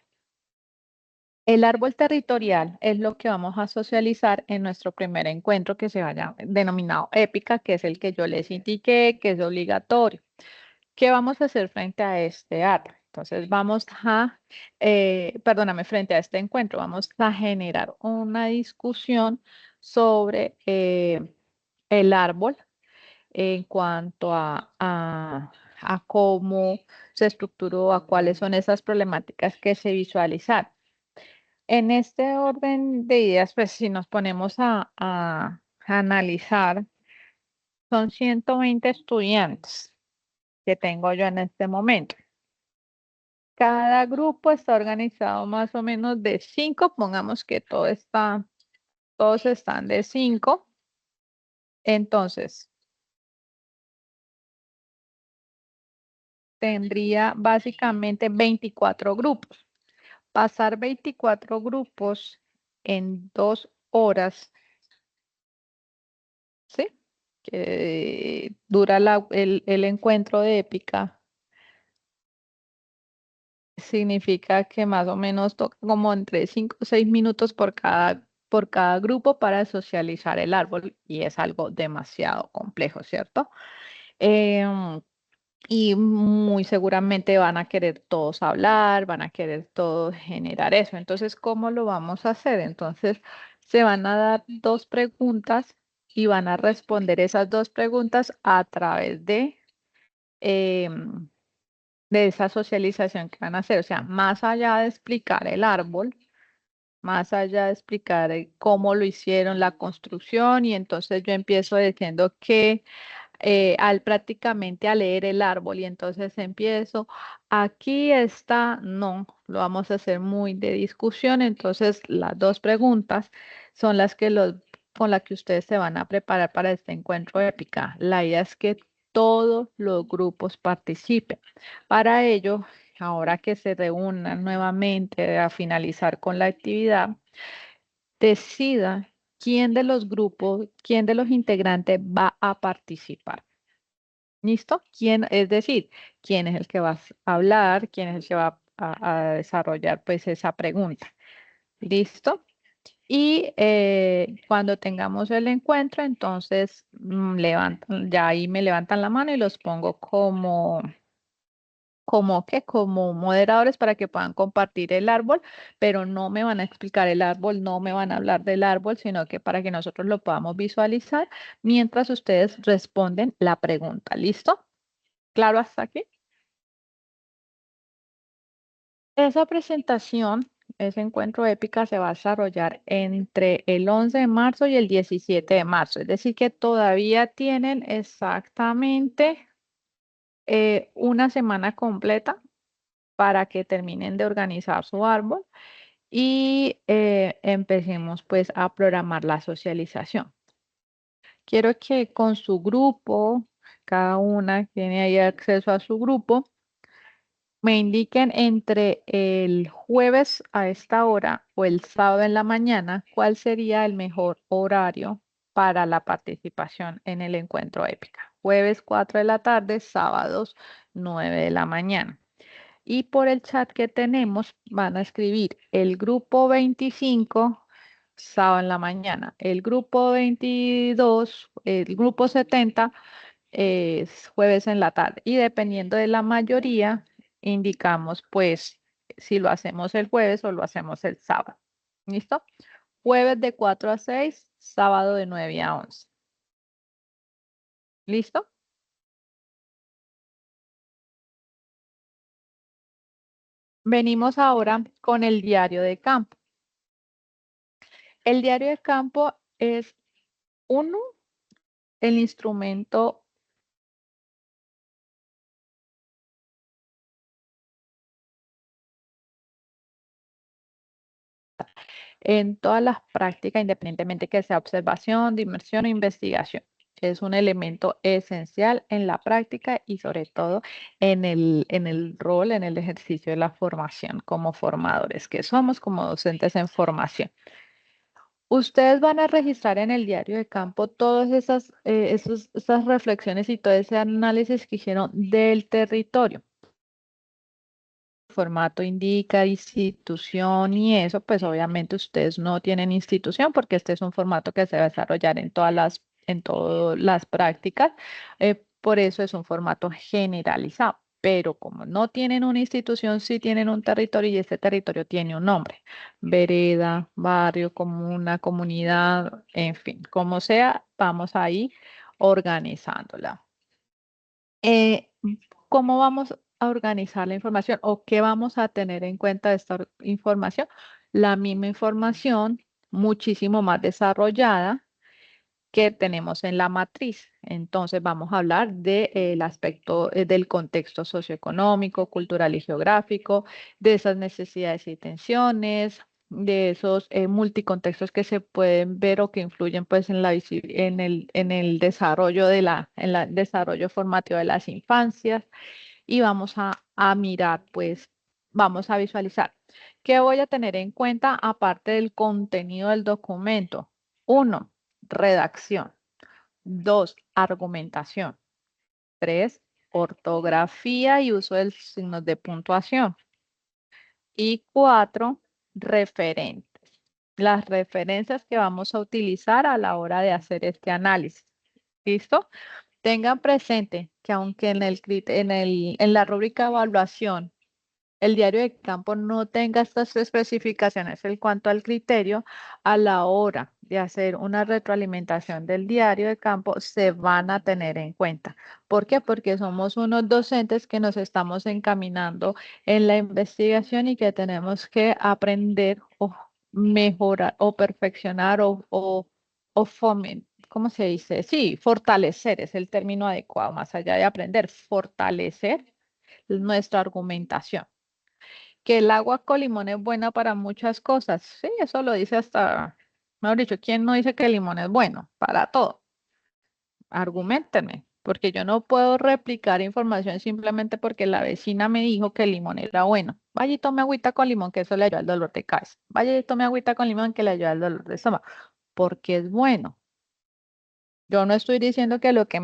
Speaker 1: el árbol territorial es lo que vamos a socializar en nuestro primer encuentro que se vaya denominado épica, que es el que yo les indiqué, que es obligatorio. ¿Qué vamos a hacer frente a este árbol? Entonces perdóname, frente a este encuentro, vamos a generar una discusión sobre el árbol en cuanto a cómo se estructuró, a cuáles son esas problemáticas que se visualizan. En este orden de ideas, pues si nos ponemos a analizar, son 120 estudiantes que tengo yo en este momento. Cada grupo está organizado más o menos de 5, pongamos que todos están de 5. Entonces, tendría básicamente 24 grupos. Pasar 24 grupos en 2 horas, ¿sí? Que dura el encuentro de épica, significa que más o menos toca como entre 5 o 6 minutos por cada grupo para socializar el árbol y es algo demasiado complejo, ¿cierto? Em, y muy seguramente van a querer todos hablar, van a querer todos generar eso. Entonces, ¿cómo lo vamos a hacer? Entonces, se van a dar 2 preguntas y van a responder esas 2 preguntas a través em, de esa socialización que van a hacer. O sea, más allá de explicar el árbol, más allá de explicar cómo lo hicieron, la construcción, y entonces yo empiezo diciendo que prácticamente a leer el árbol y entonces empiezo, aquí está, no, lo vamos a hacer muy de discusión, entonces las 2 preguntas son las que con las que ustedes se van a preparar para este encuentro épica. La idea es que todos los grupos participen. Para ello, ahora que se reúnan nuevamente a finalizar con la actividad, decida quién de los grupos, quién de los integrantes va a participar. ¿Listo? ¿Quién, es decir, quién es el que va a hablar, quién es el que va a desarrollar pues esa pregunta? ¿Listo? Y cuando tengamos el encuentro, entonces ya ahí me levantan la mano y los pongo como moderadores para que puedan compartir el árbol, pero no me van a explicar el árbol, no me van a hablar del árbol, sino que para que nosotros lo podamos visualizar mientras ustedes responden la pregunta. ¿Listo? ¿Claro hasta aquí? Esa presentación, ese encuentro épica se va a desarrollar entre el 11 de marzo y el 17 de marzo. Es decir, que todavía tienen exactamente una semana completa para que terminen de organizar su árbol y empecemos pues a programar la socialización. Quiero que con su grupo, cada una tiene ahí acceso a su grupo, me indiquen entre el jueves a esta hora o el sábado en la mañana cuál sería el mejor horario para la participación en el encuentro épica. Jueves 4 de la tarde, sábados 9 de la mañana. Y por el chat que tenemos van a escribir el grupo 25 sábado en la mañana, el grupo 22, el grupo 70 es jueves en la tarde y dependiendo de la mayoría, indicamos pues si lo hacemos el jueves o lo hacemos el sábado. ¿Listo? Jueves de 4 a 6, sábado de 9 a 11. ¿Listo? Venimos ahora con el diario de campo. El diario de campo es el instrumento en todas las prácticas, independientemente que sea observación, dimensión o investigación. Es un elemento esencial en la práctica y sobre todo en el rol, en el ejercicio de la formación como formadores que somos, como docentes en formación. Ustedes van a registrar en el diario de campo todas esas reflexiones y todo ese análisis que hicieron del territorio. Formato indica institución y eso, pues obviamente ustedes no tienen institución porque este es un formato que se va a desarrollar en todas las prácticas, por eso es un formato generalizado. Pero como no tienen una institución, sí tienen un territorio y ese territorio tiene un nombre, vereda, barrio, comuna, comunidad, en fin, como sea, vamos ahí organizándola. ¿Cómo vamos a organizar la información o qué vamos a tener en cuenta de esta información? la misma información muchísimo más desarrollada que tenemos en la matriz. Entonces vamos a hablar del aspecto del contexto socioeconómico, cultural y geográfico, de esas necesidades y tensiones, de esos multicontextos que se pueden ver o que influyen pues en el desarrollo en el desarrollo formativo de las infancias. Y vamos a mirar pues, vamos a visualizar. ¿Qué voy a tener en cuenta aparte del contenido del documento? 1, redacción. 2, argumentación. 3, ortografía y uso de signos de puntuación. Y 4, referentes. Las referencias que vamos a utilizar a la hora de hacer este análisis. ¿Listo? Tengan presente que aunque en la rúbrica de evaluación el diario de campo no tenga estas especificaciones en cuanto al criterio, a la hora de hacer una retroalimentación del diario de campo se van a tener en cuenta. ¿Por qué? Porque somos unos docentes que nos estamos encaminando en la investigación y que tenemos que aprender o mejorar o perfeccionar o fomentar. ¿Cómo se dice? Sí, fortalecer es el término adecuado, más allá de aprender, fortalecer nuestra argumentación. Que el agua con limón es buena para muchas cosas. Sí, eso lo dice hasta, mejor dicho, ¿quién no dice que el limón es bueno? Para todo. Argumentenme, porque yo no puedo replicar información simplemente porque la vecina me dijo que el limón era bueno. Vaya y tome agüita con limón, que eso le ayuda al dolor de cabeza. Vaya y tome agüita con limón, que le ayuda al dolor de estómago, porque es bueno. Yo no estoy diciendo que lo que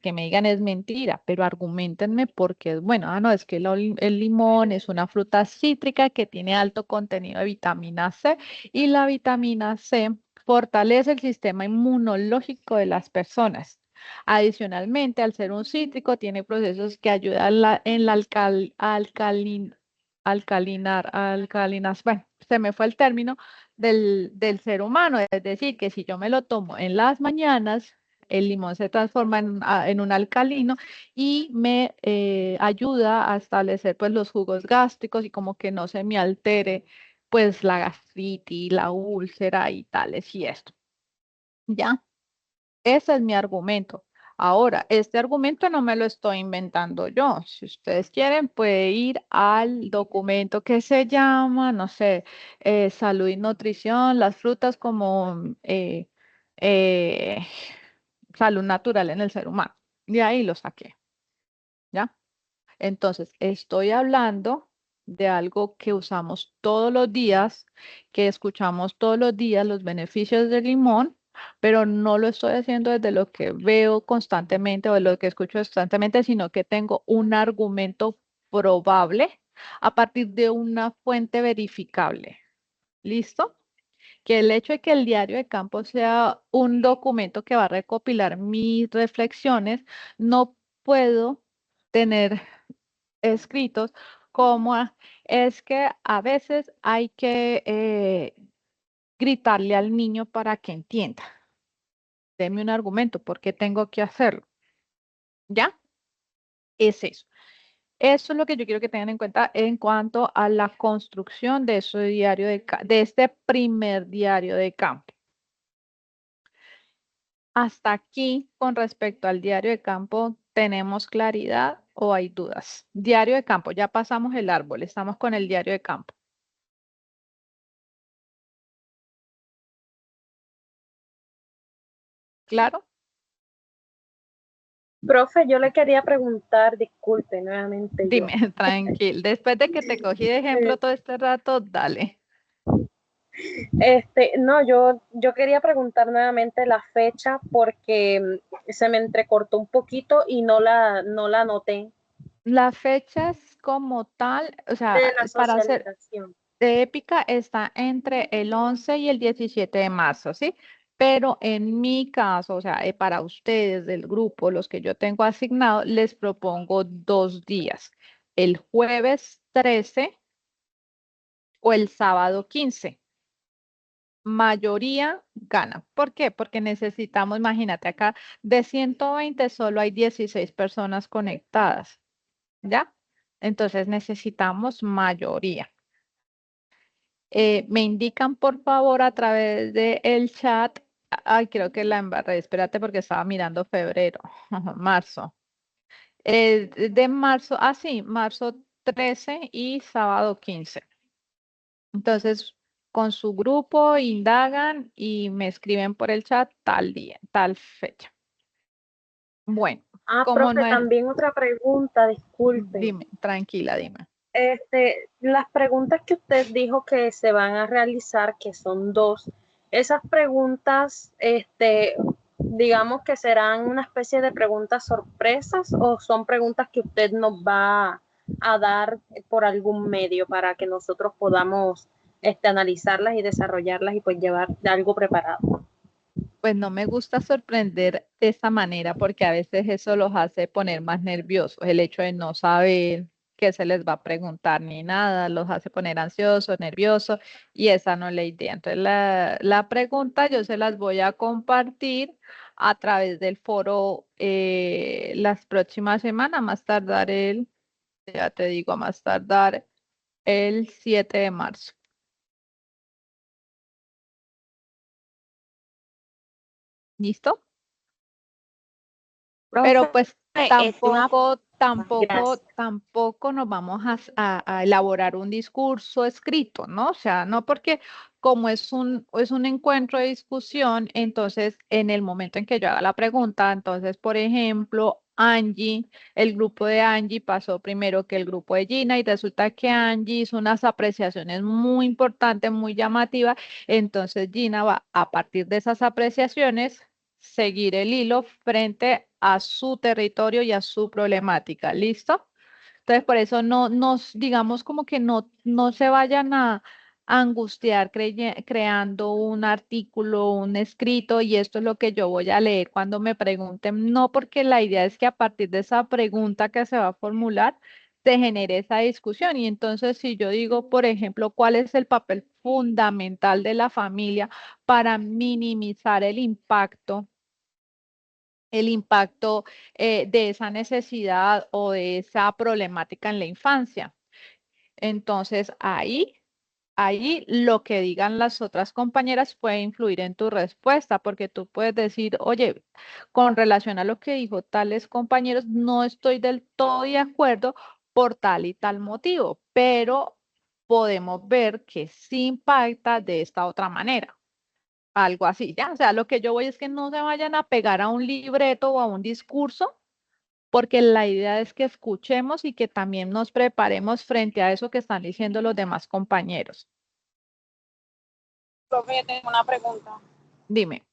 Speaker 1: que me digan es mentira, pero argumentenme por qué es bueno. Ah, no, es que el limón es una fruta cítrica que tiene alto contenido de vitamina C y la vitamina C fortalece el sistema inmunológico de las personas. Adicionalmente, al ser un cítrico, tiene procesos que ayudan en la alcalinas, bueno, se me fue el término del ser humano, es decir, que si yo me lo tomo en las mañanas, el limón se transforma en un alcalino y me ayuda a establecer pues los jugos gástricos y como que no se me altere pues la gastritis, la úlcera y tales y esto. ¿Ya? Ese es mi argumento. Ahora, este argumento no me lo estoy inventando yo. Si ustedes quieren, puede ir al documento que se llama, no sé, Salud y Nutrición, las frutas como eh, salud natural en el ser humano. De ahí lo saqué. ¿Ya? Entonces, estoy hablando de algo que usamos todos los días, que escuchamos todos los días, los beneficios del limón, pero no lo estoy haciendo desde lo que veo constantemente o de lo que escucho constantemente, sino que tengo un argumento probable a partir de una fuente verificable. ¿Listo? Que el hecho de que el diario de campo sea un documento que va a recopilar mis reflexiones, no puedo tener escritos como es que a veces hay que gritarle al niño para que entienda. Deme un argumento, ¿por qué tengo que hacerlo? ¿Ya? Es eso. Eso es lo que yo quiero que tengan en cuenta en cuanto a la construcción de ese diario de este primer diario de campo. Hasta aquí, con respecto al diario de campo, ¿tenemos claridad o hay dudas? Diario de campo, ya pasamos el árbol, estamos con el diario de campo. ¿Claro?
Speaker 3: Profe, yo le quería preguntar, disculpe nuevamente yo.
Speaker 1: Dime, tranquilo. Después de que te cogí de ejemplo todo este rato, dale.
Speaker 3: No, yo quería preguntar nuevamente la fecha porque se me entrecortó un poquito y no la anoté.
Speaker 1: Las fechas como tal, o sea,
Speaker 3: De la
Speaker 1: para hacer
Speaker 3: socialización.
Speaker 1: de épica está entre el 11 y el 17 de marzo, ¿sí? Pero en mi caso, o sea, para ustedes del grupo, los que yo tengo asignado, les propongo 2 días, el jueves 13 o el sábado 15. Mayoría gana. ¿Por qué? Porque necesitamos, imagínate, acá de 120 solo hay 16 personas conectadas, ¿ya? Entonces necesitamos mayoría. Me indican, por favor, a través del chat. Ay, creo que la embarré. Espérate porque estaba mirando febrero, marzo. De marzo, sí, marzo 13 y sábado 15. Entonces, con su grupo indagan y me escriben por el chat tal día, tal fecha. Bueno, como
Speaker 3: profe,
Speaker 1: no es,
Speaker 3: también otra pregunta, disculpe.
Speaker 1: dime, tranquila, dime.
Speaker 3: Las preguntas que usted dijo que se van a realizar, que son 2, esas preguntas, digamos que serán una especie de preguntas sorpresas o son preguntas que usted nos va a dar por algún medio para que nosotros podamos analizarlas y desarrollarlas y pues llevar algo preparado.
Speaker 1: Pues no me gusta sorprender de esa manera porque a veces eso los hace poner más nerviosos. El hecho de no saber qué se les va a preguntar ni nada, los hace poner ansiosos, nerviosos y esa no es la idea. Entonces la pregunta yo se las voy a compartir a través del foro las próximas semanas, más tardar ya te digo, a más tardar el 7 de marzo. ¿Listo? Pero pues tampoco nos vamos a elaborar un discurso escrito, ¿no? O sea, no porque como es un encuentro de discusión, entonces en el momento en que yo haga la pregunta, entonces, por ejemplo, Angie, el grupo de Angie pasó primero que el grupo de Gina y resulta que Angie hizo unas apreciaciones muy importantes, muy llamativas, entonces Gina va a partir de esas apreciaciones seguir el hilo frente a su territorio y a su problemática. ¿Listo? Entonces, por eso no nos, digamos como que no se vayan a angustiar creando un artículo, un escrito, y esto es lo que yo voy a leer cuando me pregunten. No, porque la idea es que a partir de esa pregunta que se va a formular, se genere esa discusión. Y entonces, si yo digo, por ejemplo, cuál es el papel fundamental de la familia para minimizar el impacto de esa necesidad o de esa problemática en la infancia. Entonces, ahí lo que digan las otras compañeras puede influir en tu respuesta, porque tú puedes decir, oye, con relación a lo que dijo tales compañeros, no estoy del todo de acuerdo por tal y tal motivo, pero podemos ver que sí impacta de esta otra manera. Algo así, ya. O sea, lo que yo voy es que no se vayan a pegar a un libreto o a un discurso, porque la idea es que escuchemos y que también nos preparemos frente a eso que están diciendo los demás compañeros.
Speaker 7: Profe, yo tengo una pregunta.
Speaker 1: Dime.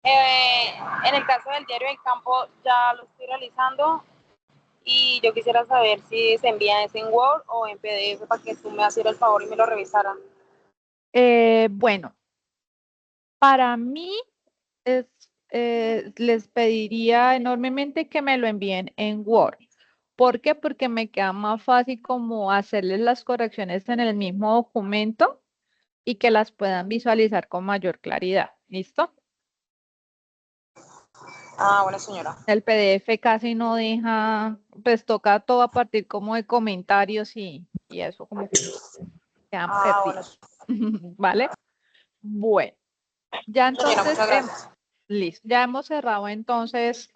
Speaker 7: En el caso del diario del campo ya lo estoy realizando y yo quisiera saber si se envía ese en Word o en PDF para que tú me hicieras el favor y me lo revisaras.
Speaker 1: Bueno, para mí les pediría enormemente que me lo envíen en Word. ¿Por qué? Porque me queda más fácil como hacerles las correcciones en el mismo documento y que las puedan visualizar con mayor claridad. ¿Listo?
Speaker 7: Ah, bueno, señora.
Speaker 1: El PDF casi no deja, pues toca todo a partir como de comentarios y eso como que quedan perdidos. ¿Vale? Bueno, ya
Speaker 7: Señora,
Speaker 1: entonces,
Speaker 7: muchas gracias.
Speaker 1: listo, ya hemos cerrado entonces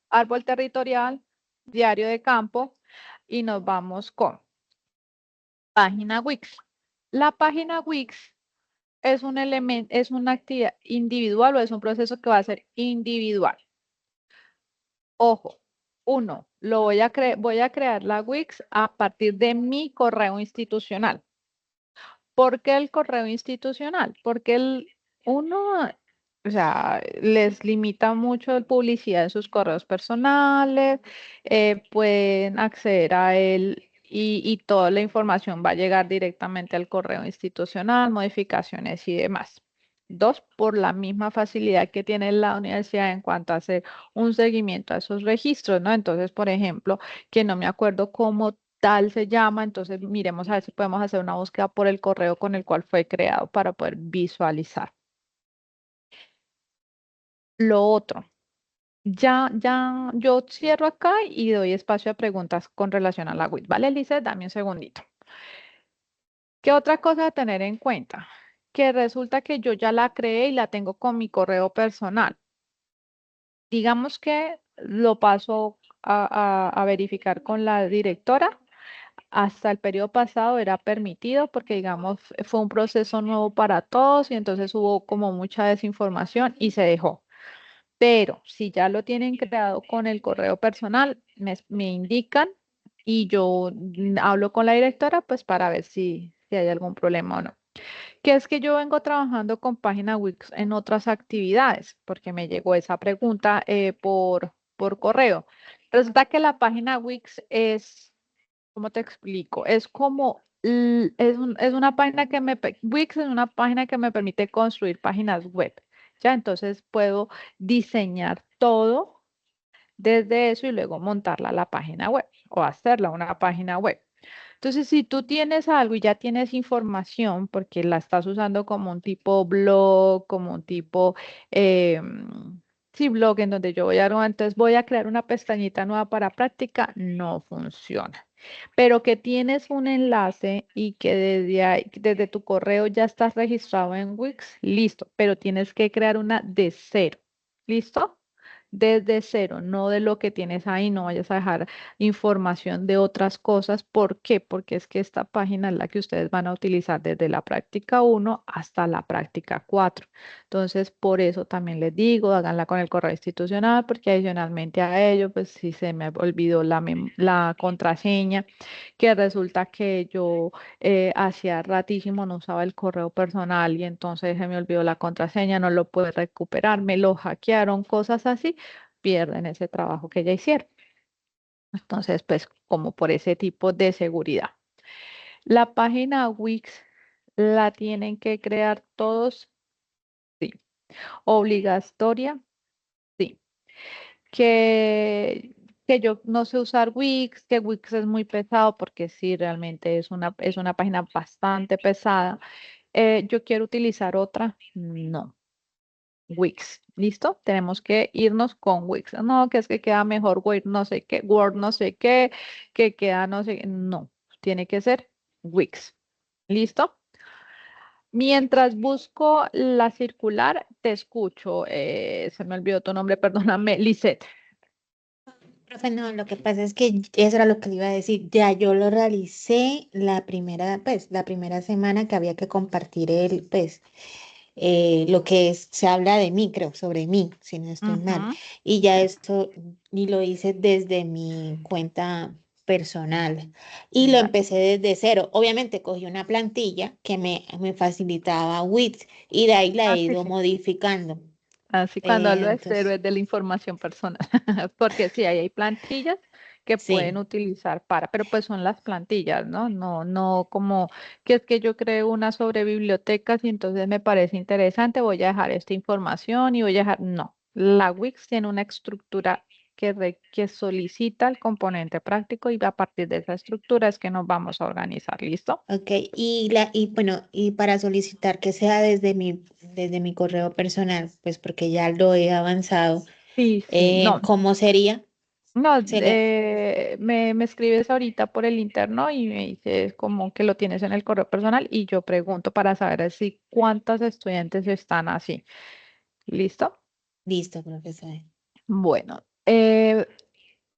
Speaker 1: árbol territorial, diario de campo y nos vamos con página Wix. La página Wix es un elemento, es una actividad individual o es un proceso que va a ser individual. Ojo, voy a crear la Wix a partir de mi correo institucional. ¿Por qué el correo institucional? Porque o sea, les limita mucho la publicidad en sus correos personales, pueden acceder a él y toda la información va a llegar directamente al correo institucional, modificaciones y demás. 2, por la misma facilidad que tiene la universidad en cuanto a hacer un seguimiento a esos registros, ¿no? Entonces, por ejemplo, que no me acuerdo cómo tal se llama, entonces miremos a ver si podemos hacer una búsqueda por el correo con el cual fue creado para poder visualizar. Lo otro, ya, yo cierro acá y doy espacio a preguntas con relación a la WIT, ¿vale, Lice? Dame un segundito. ¿Qué otra cosa a tener en cuenta? Que resulta que yo ya la creé y la tengo con mi correo personal. Digamos que lo paso a verificar con la directora. Hasta el periodo pasado era permitido porque, digamos, fue un proceso nuevo para todos y entonces hubo como mucha desinformación y se dejó. Pero si ya lo tienen creado con el correo personal, me indican y yo hablo con la directora pues para ver si hay algún problema o no. Que es que yo vengo trabajando con página Wix en otras actividades, porque me llegó esa pregunta por correo. Resulta que la página Wix es, ¿cómo te explico? Es como, es una página que Wix es una página que me permite construir páginas web. Ya, entonces puedo diseñar todo desde eso y luego montarla a la página web o hacerla una página web. Entonces, si tú tienes algo y ya tienes información, porque la estás usando como un tipo blog, como un tipo, sí, blog en donde yo voy a, entonces voy a crear una pestañita nueva para práctica, no funciona. Pero que tienes un enlace y que desde tu correo ya estás registrado en Wix, listo, pero tienes que crear una de cero. ¿Listo? Desde cero, no de lo que tienes ahí, no vayas a dejar información de otras cosas. ¿Por qué? Porque es que esta página es la que ustedes van a utilizar desde la práctica 1 hasta la práctica 4. Entonces, por eso también les digo, háganla con el correo institucional, porque adicionalmente a ello, pues si se me olvidó la contraseña, que resulta que yo hacía ratísimo no usaba el correo personal y entonces se me olvidó la contraseña, no lo pude recuperar, me lo hackearon, cosas así, pierden ese trabajo que ya hicieron. Entonces, pues como por ese tipo de seguridad. La página Wix la tienen que crear todos, sí. Obligatoria, sí. Que yo no sé usar Wix, que Wix es muy pesado porque sí, realmente es una página bastante pesada. Yo quiero utilizar otra, no. Wix, ¿listo? Tenemos que irnos con Wix. No, que es que queda mejor Word no sé qué, Word no sé qué, que queda no sé qué. No, tiene que ser Wix. ¿Listo? Mientras busco la circular, te escucho. Se me olvidó tu nombre, perdóname, Lisette.
Speaker 6: Profe, no, lo que pasa es que eso era lo que le iba a decir. Ya yo lo realicé la primera semana que había que compartir lo que se habla de mí, creo, sobre mí, si no estoy mal.
Speaker 1: Ujú.
Speaker 6: Y ya esto, y lo hice desde mi cuenta personal. Y lo
Speaker 1: Dale.
Speaker 6: empecé desde cero. Obviamente cogí una plantilla que me facilitaba Wix y de ahí la he
Speaker 1: Ah, sí,
Speaker 6: ido
Speaker 1: sí.
Speaker 6: modificando.
Speaker 1: Así cuando hablo de cero
Speaker 6: Entonces,
Speaker 1: es de la información personal, porque sí, ahí hay plantillas que pueden
Speaker 6: sí.
Speaker 1: utilizar para, pero pues son las plantillas, ¿no? No, no como que es que yo creo una sobre bibliotecas y entonces me parece interesante, voy a dejar esta información y voy a dejar, no, la Wix tiene una estructura que solicita el componente práctico y a partir de esa estructura es que nos vamos a organizar, ¿listo?
Speaker 6: Ok, y bueno, y para solicitar que sea desde mi correo personal, pues porque ya lo he avanzado,
Speaker 1: Sí, sí, no.
Speaker 6: ¿cómo sería?
Speaker 1: No,
Speaker 6: Sería,
Speaker 1: me escribes ahorita por el interno y me dices como que lo tienes en el correo personal y yo pregunto para saber así cuántos estudiantes están así. ¿Listo?
Speaker 6: listo, profesor.
Speaker 1: Bueno,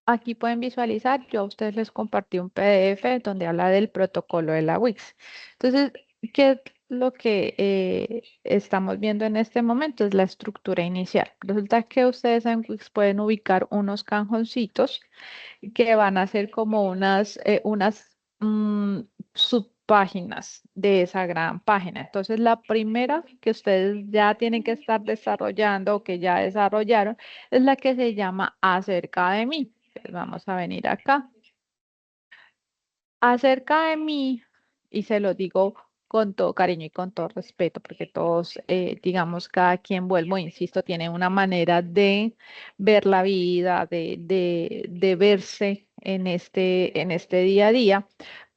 Speaker 1: aquí pueden visualizar, yo a ustedes les compartí un PDF donde habla del protocolo de la Wix. Entonces, ¿qué es lo que estamos viendo en este momento? Es la estructura inicial. Resulta que ustedes en Wix pueden ubicar unos cajoncitos que van a ser como unas subpáginas de esa gran página. Entonces, la primera que ustedes ya tienen que estar desarrollando o que ya desarrollaron es la que se llama Acerca de mí. Entonces, vamos a venir acá. Acerca de mí, y se lo digo con todo cariño y con todo respeto, porque todos, digamos, cada quien, vuelvo, insisto, tiene una manera de ver la vida, de verse en este día a día,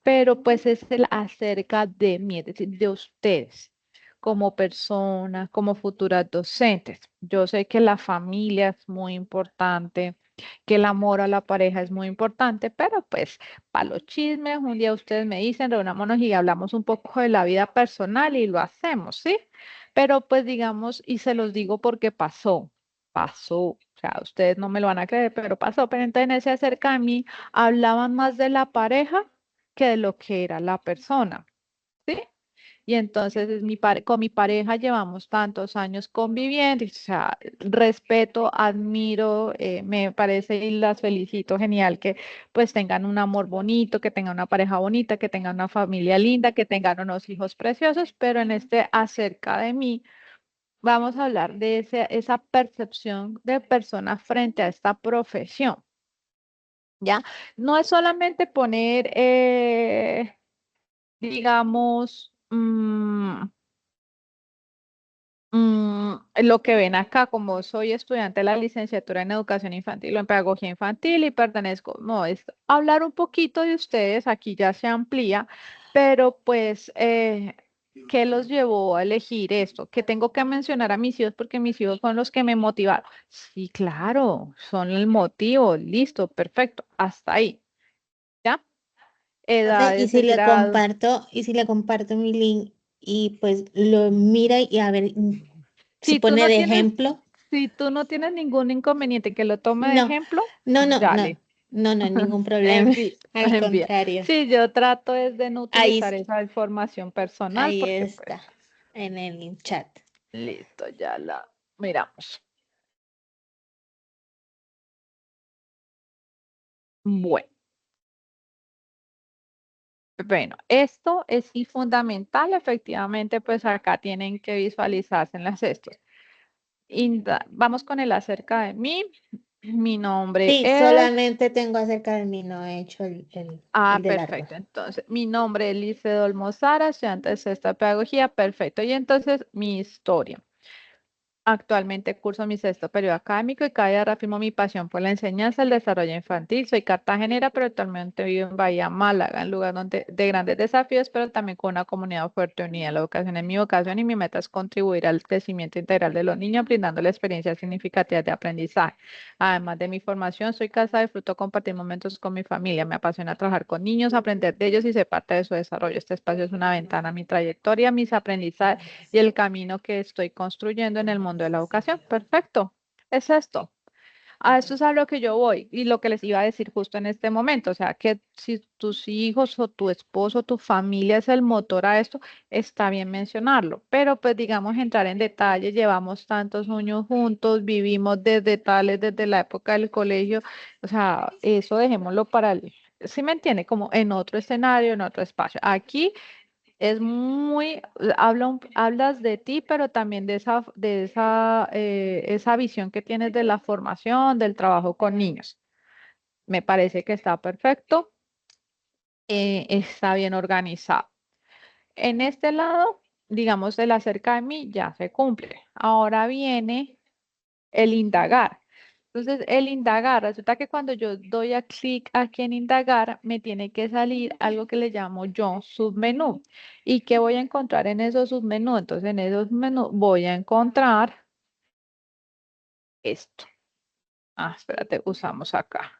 Speaker 1: pero pues es el acerca de mí, es decir, de ustedes como personas, como futuras docentes. Yo sé que la familia es muy importante, que el amor a la pareja es muy importante, pero pues para los chismes, un día ustedes me dicen, reunámonos y hablamos un poco de la vida personal y lo hacemos, ¿sí? Pero pues digamos, y se los digo porque pasó, o sea, ustedes no me lo van a creer, pero pasó, pero entonces en ese acerca de mí hablaban más de la pareja que de lo que era la persona, ¿sí? Y entonces con mi pareja llevamos tantos años conviviendo, y, o sea, respeto, admiro, me parece y las felicito, genial que pues tengan un amor bonito, que tengan una pareja bonita, que tengan una familia linda, que tengan unos hijos preciosos, pero en este acerca de mí vamos a hablar de esa percepción de persona frente a esta profesión, ¿ya? No es solamente poner, digamos, lo que ven acá, como soy estudiante de la licenciatura en educación infantil o en pedagogía infantil y pertenezco, no, es hablar un poquito de ustedes, aquí ya se amplía, pero pues, ¿qué los llevó a elegir esto? Que tengo que mencionar a mis hijos porque mis hijos son los que me motivaron. Sí, claro, son el motivo, listo, perfecto, hasta ahí, ¿ya?
Speaker 6: Profe,
Speaker 1: Edades, grados.
Speaker 6: y si le comparto mi link y pues lo mira y a ver si
Speaker 1: Si tú
Speaker 6: pone
Speaker 1: no
Speaker 6: de
Speaker 1: tienes,
Speaker 6: ejemplo.
Speaker 1: si tú no tienes ningún inconveniente que lo tome de
Speaker 6: No,
Speaker 1: ejemplo,
Speaker 6: no, no, no,
Speaker 1: dale.
Speaker 6: no, no, ningún problema.
Speaker 1: Envía,
Speaker 6: Al
Speaker 1: envía.
Speaker 6: contrario,
Speaker 1: Sí, yo trato es de no
Speaker 6: ahí,
Speaker 1: utilizar esa información personal
Speaker 6: ahí
Speaker 1: porque pues,
Speaker 6: está, en el chat.
Speaker 1: listo, ya la miramos. Bueno, bueno, esto es sí fundamental, efectivamente, pues acá tienen que visualizarse en las estos. Vamos con el acerca de mí. Mi nombre
Speaker 6: Sí,
Speaker 1: es.
Speaker 6: solamente tengo acerca de mí, no he hecho el del árbol.
Speaker 1: Perfecto. Entonces, mi nombre es Lice Olmozara, estudiante de sexta pedagogía. Perfecto. Y entonces, mi historia. Actualmente curso mi sexto periodo académico y cada día reafirmo mi pasión por la enseñanza y el desarrollo infantil. Soy cartagenera, pero actualmente vivo en Bahía Málaga, en lugar de grandes desafíos, pero también con una comunidad fuerte unida. La educación es mi vocación y mi meta es contribuir al crecimiento integral de los niños, brindando experiencias significativas de aprendizaje. Además de mi formación, soy casada, disfruto compartir momentos con mi familia. Me apasiona trabajar con niños, aprender de ellos y ser parte de su desarrollo. Este espacio es una ventana a mi trayectoria, mis aprendizajes y el camino que estoy construyendo en el mundo de la educación. Perfecto. Es esto. A esto es a lo que yo voy y lo que les iba a decir justo en este momento. O sea, que si tus hijos o tu esposo, tu familia es el motor a esto, está bien mencionarlo. Pero pues digamos, entrar en detalle, llevamos tantos años juntos, vivimos desde tales, desde la época del colegio. O sea, eso dejémoslo para el, ¿sí me entiende? Como en otro escenario, en otro espacio. Aquí es muy, hablas de ti, pero también esa visión que tienes de la formación, del trabajo con niños. Me parece que está perfecto, está bien organizado. En este lado, digamos, el acerca de mí ya se cumple. Ahora viene el indagar. Entonces, el indagar, resulta que cuando yo doy a clic aquí en indagar, me tiene que salir algo que le llamo yo submenú. ¿Y qué voy a encontrar en esos submenú? Entonces, en esos menús voy a encontrar esto. Ah, espérate, usamos acá.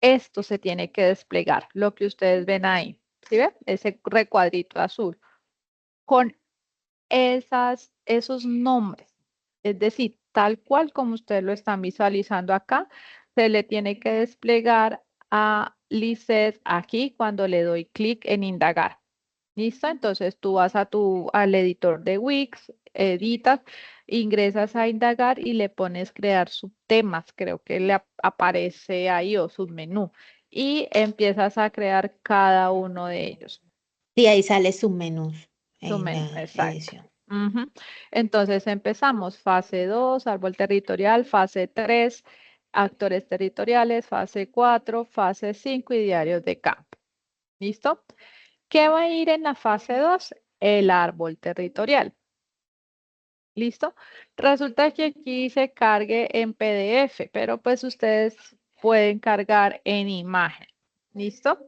Speaker 1: Esto se tiene que desplegar, lo que ustedes ven ahí. ¿Sí ven? Ese recuadrito azul. Con esos nombres. Es decir, tal cual como ustedes lo están visualizando acá, se le tiene que desplegar a Lisset aquí cuando le doy clic en indagar. ¿Listo? Entonces tú vas al editor de Wix, editas, ingresas a indagar y le pones crear subtemas, creo que le aparece ahí o submenú, y empiezas a crear cada uno de ellos.
Speaker 6: Y ahí sale su menús en
Speaker 1: Submenú,
Speaker 6: la
Speaker 1: exacto.
Speaker 6: edición.
Speaker 1: Ujú. Entonces empezamos fase 2, árbol territorial, fase 3, actores territoriales, fase 4, fase 5 y diarios de campo. ¿Listo? ¿Qué va a ir en la fase 2? El árbol territorial. ¿Listo? Resulta que aquí se cargue en PDF, pero pues ustedes pueden cargar en imagen. ¿Listo?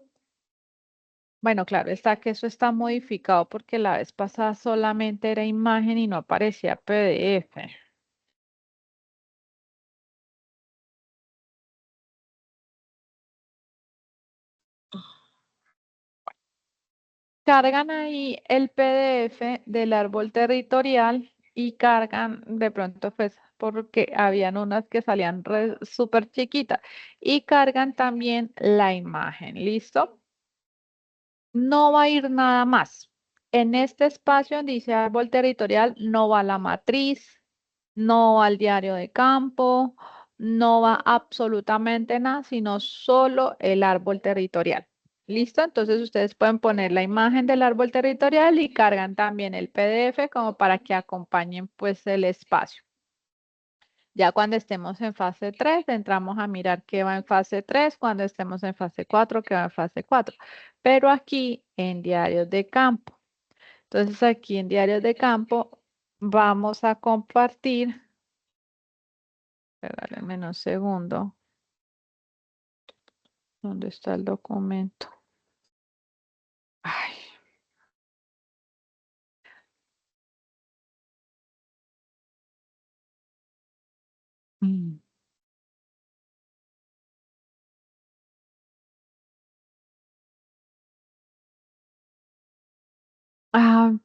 Speaker 1: Bueno, claro, está que eso está modificado porque la vez pasada solamente era imagen y no aparecía PDF. Cargan ahí el PDF del árbol territorial y cargan de pronto, pues, porque habían unas que salían súper chiquitas y cargan también la imagen. ¿Listo? No va a ir nada más. En este espacio donde dice árbol territorial no va la matriz, no va el diario de campo, no va absolutamente nada, sino solo el árbol territorial. ¿Listo? Entonces ustedes pueden poner la imagen del árbol territorial y cargan también el PDF como para que acompañen pues el espacio. Ya cuando estemos en fase 3, entramos a mirar qué va en fase 3, cuando estemos en fase 4, qué va en fase 4. Pero aquí en diarios de campo. Entonces aquí en diarios de campo vamos a compartir. Regálenme un segundo. ¿Dónde está el documento? Ay. Mm.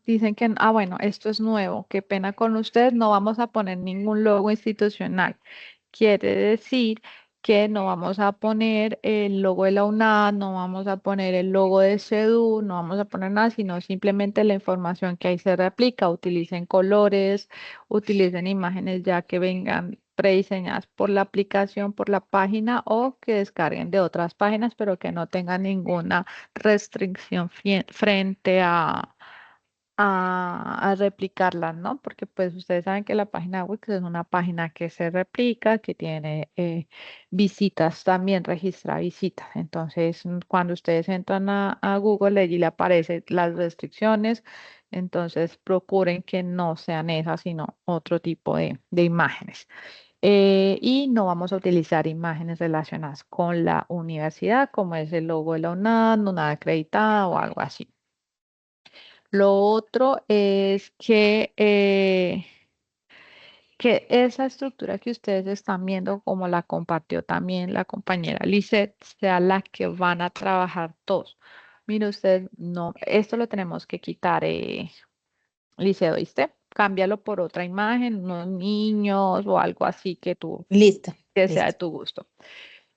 Speaker 1: Dicen que, bueno, esto es nuevo. Qué pena con ustedes, no vamos a poner ningún logo institucional. Quiere decir que no vamos a poner el logo de la UNAD, no vamos a poner el logo de CEDU, no vamos a poner nada, sino simplemente la información que ahí se replica. Utilicen colores, utilicen imágenes ya que vengan prediseñadas por la aplicación, por la página o que descarguen de otras páginas, pero que no tengan ninguna restricción frente a replicarlas, ¿no? Porque pues ustedes saben que la página Wix es una página que se replica, que tiene visitas, también registra visitas. Entonces, cuando ustedes entran a Google, allí le aparecen las restricciones. Entonces, procuren que no sean esas, sino otro tipo de imágenes. Y no vamos a utilizar imágenes relacionadas con la universidad, como es el logo de la UNAD, no nada acreditada o algo así. Lo otro es que esa estructura que ustedes están viendo, como la compartió también la compañera Lisette, sea la que van a trabajar todos. Mire usted, no, esto lo tenemos que quitar, Lisette, ¿oíste? Cámbialo por otra imagen, unos niños o algo así
Speaker 6: Listo,
Speaker 1: que sea de
Speaker 6: listo.
Speaker 1: tu gusto.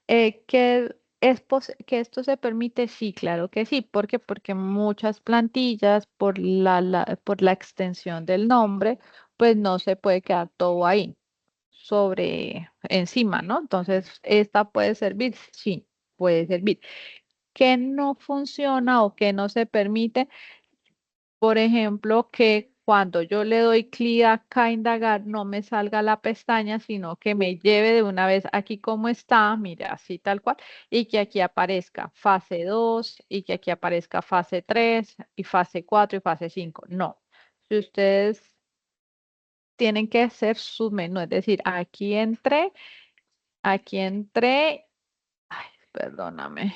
Speaker 1: Que esto se permite, sí, claro que sí. ¿Por qué? Porque muchas plantillas, por la extensión del nombre, pues no se puede quedar todo ahí, encima, ¿no? Entonces, ¿esta puede servir? Sí, puede servir. ¿Qué no funciona o qué no se permite? Por ejemplo, que cuando yo le doy clic acá a indagar, no me salga la pestaña, sino que me lleve de una vez aquí como está, mira, así tal cual, y que aquí aparezca fase 2 y que aquí aparezca fase 3 y fase 4 y fase 5. No. Si ustedes tienen que hacer su menú, es decir, aquí entré, ay, perdóname.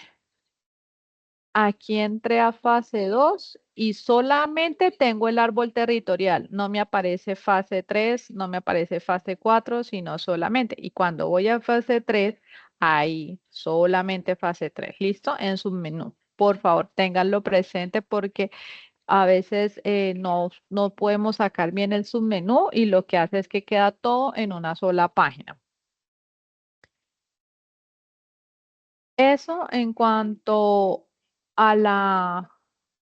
Speaker 1: Aquí entré a fase 2 y solamente tengo el árbol territorial. No me aparece fase 3, no me aparece fase 4, sino solamente. Y cuando voy a fase 3, ahí solamente fase 3. ¿Listo? En su menú. Por favor, ténganlo presente porque a veces no podemos sacar bien el submenú y lo que hace es que queda todo en una sola página. Eso en cuanto a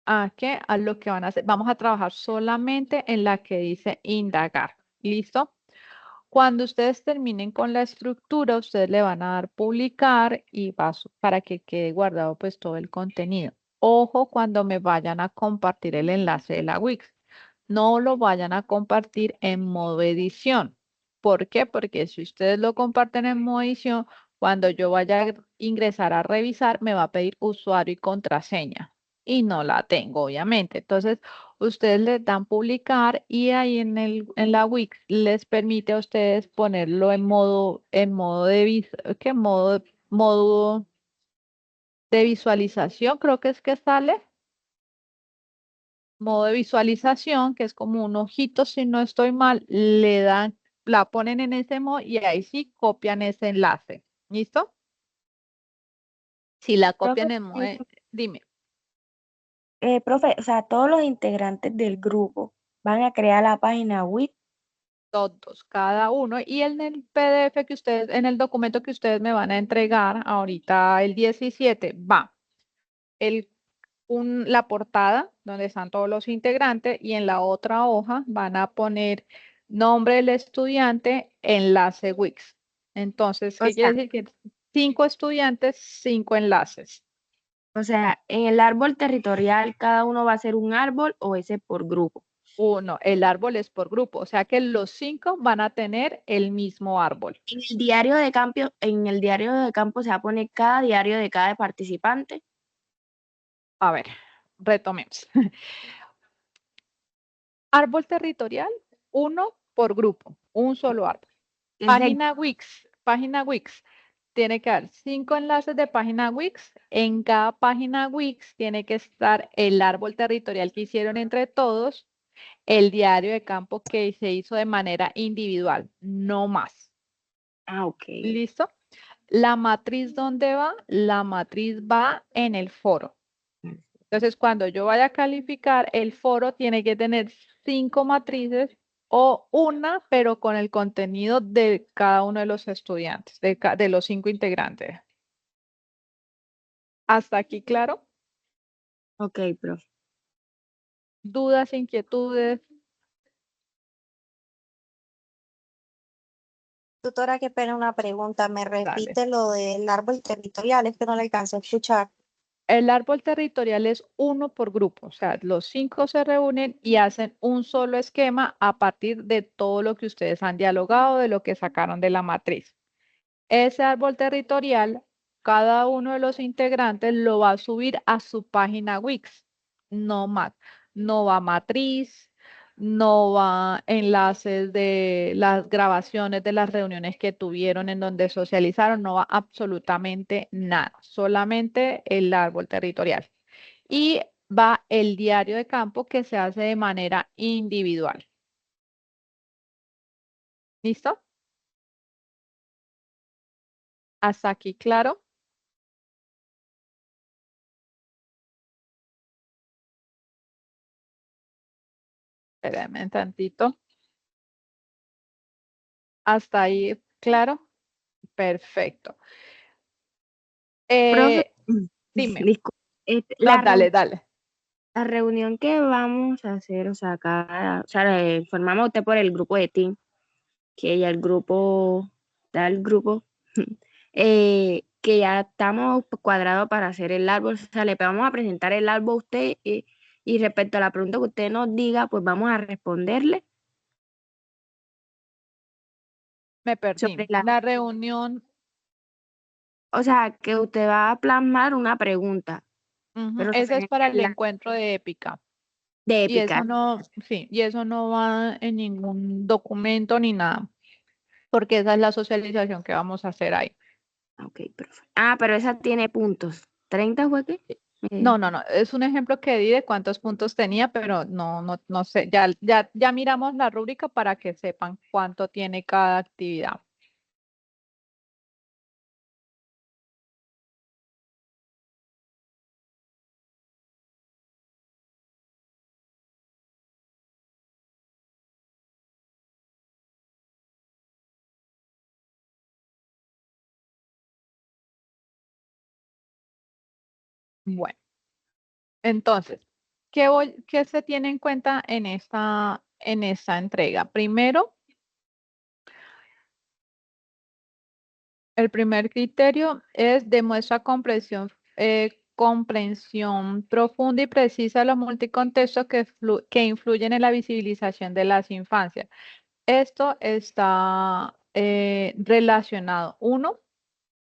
Speaker 1: a lo que van a hacer. Vamos a trabajar solamente en la que dice indagar. ¿Listo? Cuando ustedes terminen con la estructura, ustedes le van a dar publicar y para que quede guardado pues todo el contenido. Ojo cuando me vayan a compartir el enlace de la Wix. No lo vayan a compartir en modo edición. ¿Por qué? Porque si ustedes lo comparten en modo edición, cuando yo vaya a ingresar a revisar, me va a pedir usuario y contraseña. Y no la tengo, obviamente. Entonces, ustedes les dan publicar y ahí en la Wix les permite a ustedes ponerlo en modo modo de visualización, creo que es que sale. Modo de visualización, que es como un ojito, si no estoy mal, le dan, la ponen en ese modo y ahí sí copian ese enlace. ¿Listo? Si la copian
Speaker 8: Profe,
Speaker 1: en modo, dime.
Speaker 8: profe, o sea, todos los integrantes del grupo van a crear la página web.
Speaker 1: Todos, cada uno. Y en el PDF que ustedes, en el documento que ustedes me van a entregar ahorita el 17, va la portada donde están todos los integrantes y en la otra hoja van a poner nombre del estudiante, enlace Wix. Entonces,
Speaker 8: O
Speaker 1: ¿qué quiere
Speaker 8: sea,
Speaker 1: decir? Que 5 estudiantes, 5 enlaces.
Speaker 8: o sea, en el árbol territorial cada uno va a ser un árbol o ese por grupo.
Speaker 1: Uno, el árbol es por grupo, o sea que los 5 van a tener el mismo árbol.
Speaker 8: En el diario de campo se va a poner cada diario de cada participante.
Speaker 1: A ver, retomemos. Árbol territorial, uno por grupo, un solo árbol. Página Wix. Tiene que haber 5 enlaces de página Wix. En cada página Wix tiene que estar el árbol territorial que hicieron entre todos, el diario de campo que se hizo de manera individual, no más.
Speaker 8: Ah, ok.
Speaker 1: ¿Listo? La matriz, ¿dónde va? La matriz va en el foro. Entonces, cuando yo vaya a calificar, el foro tiene que tener 5 matrices o una, pero con el contenido de cada uno de los estudiantes, de los 5 integrantes. ¿Hasta aquí claro?
Speaker 8: Ok, profe.
Speaker 1: ¿Dudas, inquietudes?
Speaker 9: Tutora, qué pena una pregunta. ¿Me
Speaker 1: Dale.
Speaker 9: repite lo del árbol territorial? Es que no le alcancé a escuchar.
Speaker 1: El árbol territorial es uno por grupo, o sea, los 5 se reúnen y hacen un solo esquema a partir de todo lo que ustedes han dialogado, de lo que sacaron de la matriz. Ese árbol territorial, cada uno de los integrantes lo va a subir a su página Wix, no más. No va matriz, no va enlaces de las grabaciones de las reuniones que tuvieron en donde socializaron, no va absolutamente nada, solamente el árbol territorial. Y va el diario de campo que se hace de manera individual. ¿Listo? ¿Hasta aquí claro? Espérame un tantito. ¿Hasta ahí claro? Perfecto.
Speaker 8: Profe,
Speaker 1: Dime.
Speaker 8: disculpe,
Speaker 1: No, dale.
Speaker 8: la reunión que vamos a hacer, o sea, formamos usted por el grupo de team, que ya el grupo, que ya estamos cuadrados para hacer el árbol, o sea, le vamos a presentar el árbol a usted y respecto a la pregunta que usted nos diga, pues vamos a responderle
Speaker 1: Me perdí.
Speaker 8: sobre
Speaker 1: La reunión.
Speaker 8: o sea, que usted va a plasmar una pregunta, pero
Speaker 1: Ese es para el
Speaker 8: la
Speaker 1: encuentro de épica.
Speaker 8: de
Speaker 1: Y
Speaker 8: épica.
Speaker 1: eso no va en ningún documento ni nada, porque esa es la socialización que vamos a hacer ahí.
Speaker 8: Ok, perfecto. Ah, pero esa tiene puntos. ¿30 fue qué?
Speaker 1: No, es un ejemplo que di de cuántos puntos tenía, pero no sé, ya miramos la rúbrica para que sepan cuánto tiene cada actividad. Bueno, entonces, ¿qué se tiene en cuenta en esta entrega? Primero, el primer criterio es demuestra comprensión profunda y precisa de los multicontextos que influyen en la visibilización de las infancias. Esto está relacionado, uno,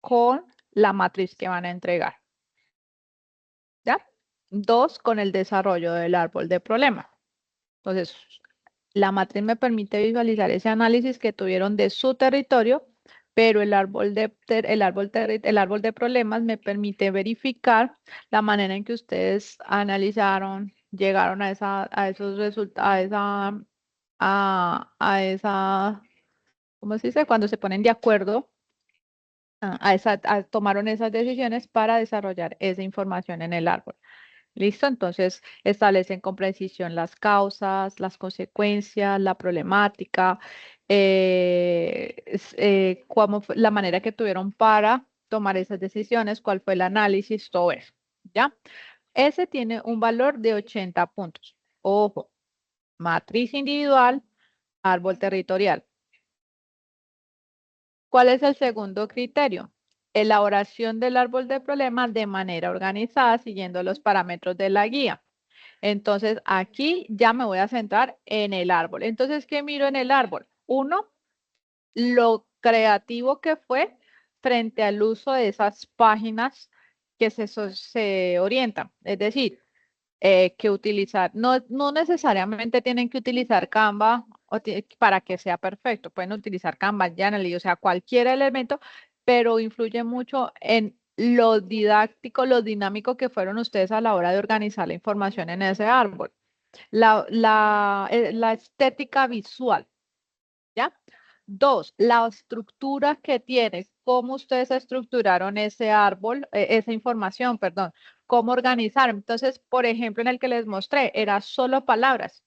Speaker 1: con la matriz que van a entregar. ¿Ya? Dos, con el desarrollo del árbol de problemas. Entonces, la matriz me permite visualizar ese análisis que tuvieron de su territorio, pero el árbol de problemas me permite verificar la manera en que ustedes analizaron, llegaron a esos resultados, a esa, ¿cómo se dice? Cuando se ponen de acuerdo, tomaron esas decisiones para desarrollar esa información en el árbol. ¿Listo? Entonces establecen con precisión las causas, las consecuencias, la problemática, la manera que tuvieron para tomar esas decisiones, cuál fue el análisis, todo eso. ¿Ya? Ese tiene un valor de 80 puntos. Ojo, matriz individual, árbol territorial. ¿Cuál es el segundo criterio? Elaboración del árbol de problemas de manera organizada siguiendo los parámetros de la guía. Entonces, aquí ya me voy a centrar en el árbol. Entonces, ¿qué miro en el árbol? Uno, lo creativo que fue frente al uso de esas páginas que se orientan. Es decir, que utilizar, no necesariamente tienen que utilizar Canva para que sea perfecto. Pueden utilizar Canva, Janely, o sea, cualquier elemento, pero influye mucho en lo didáctico, lo dinámico que fueron ustedes a la hora de organizar la información en ese árbol. La estética visual, ¿ya? Dos, la estructura que tiene, cómo ustedes estructuraron ese árbol, esa información, perdón, cómo organizar. Entonces, por ejemplo, en el que les mostré, era solo palabras,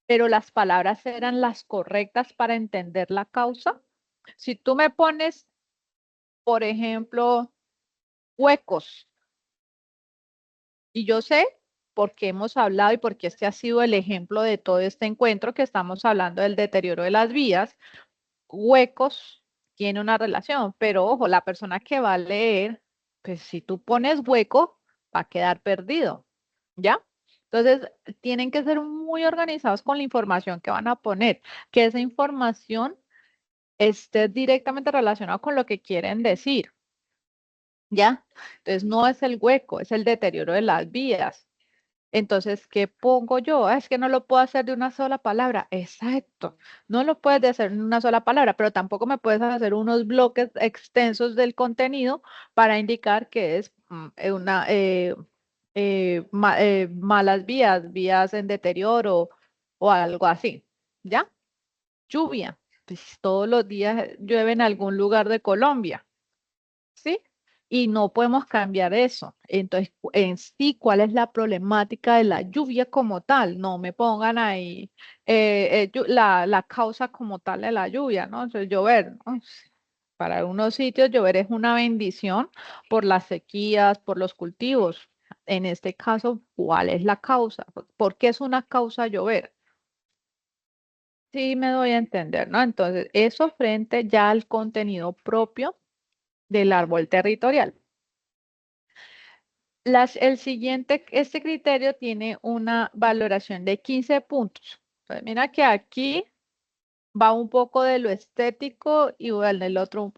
Speaker 1: pero las palabras eran las correctas para entender la causa. Si tú me pones, por ejemplo, huecos, y yo sé porque hemos hablado y porque este ha sido el ejemplo de todo este encuentro que estamos hablando del deterioro de las vías, huecos tiene una relación, pero ojo, la persona que va a leer, pues si tú pones hueco, va a quedar perdido, ¿ya? Entonces, tienen que ser muy organizados con la información que van a poner, que esa información esté directamente relacionada con lo que quieren decir, ¿ya? Entonces, no es el hueco, es el deterioro de las vías. Entonces, ¿qué pongo yo? Es que no lo puedo hacer de una sola palabra. Exacto. No lo puedes hacer en una sola palabra, pero tampoco me puedes hacer unos bloques extensos del contenido para indicar que es malas vías, vías en deterioro o algo así. ¿Ya? Lluvia. Pues todos los días llueve en algún lugar de Colombia. ¿Sí? Y no podemos cambiar eso. Entonces, en sí, ¿cuál es la problemática de la lluvia como tal? No me pongan ahí la causa como tal de la lluvia, ¿no? Entonces, llover, ¿no? Para algunos sitios llover es una bendición por las sequías, por los cultivos. En este caso, ¿cuál es la causa? ¿Por qué es una causa llover? Sí, me doy a entender, ¿no? Entonces, eso frente ya al contenido propio del árbol territorial. Este criterio tiene una valoración de 15 puntos. Entonces, mira que aquí va un poco de lo estético y en el otro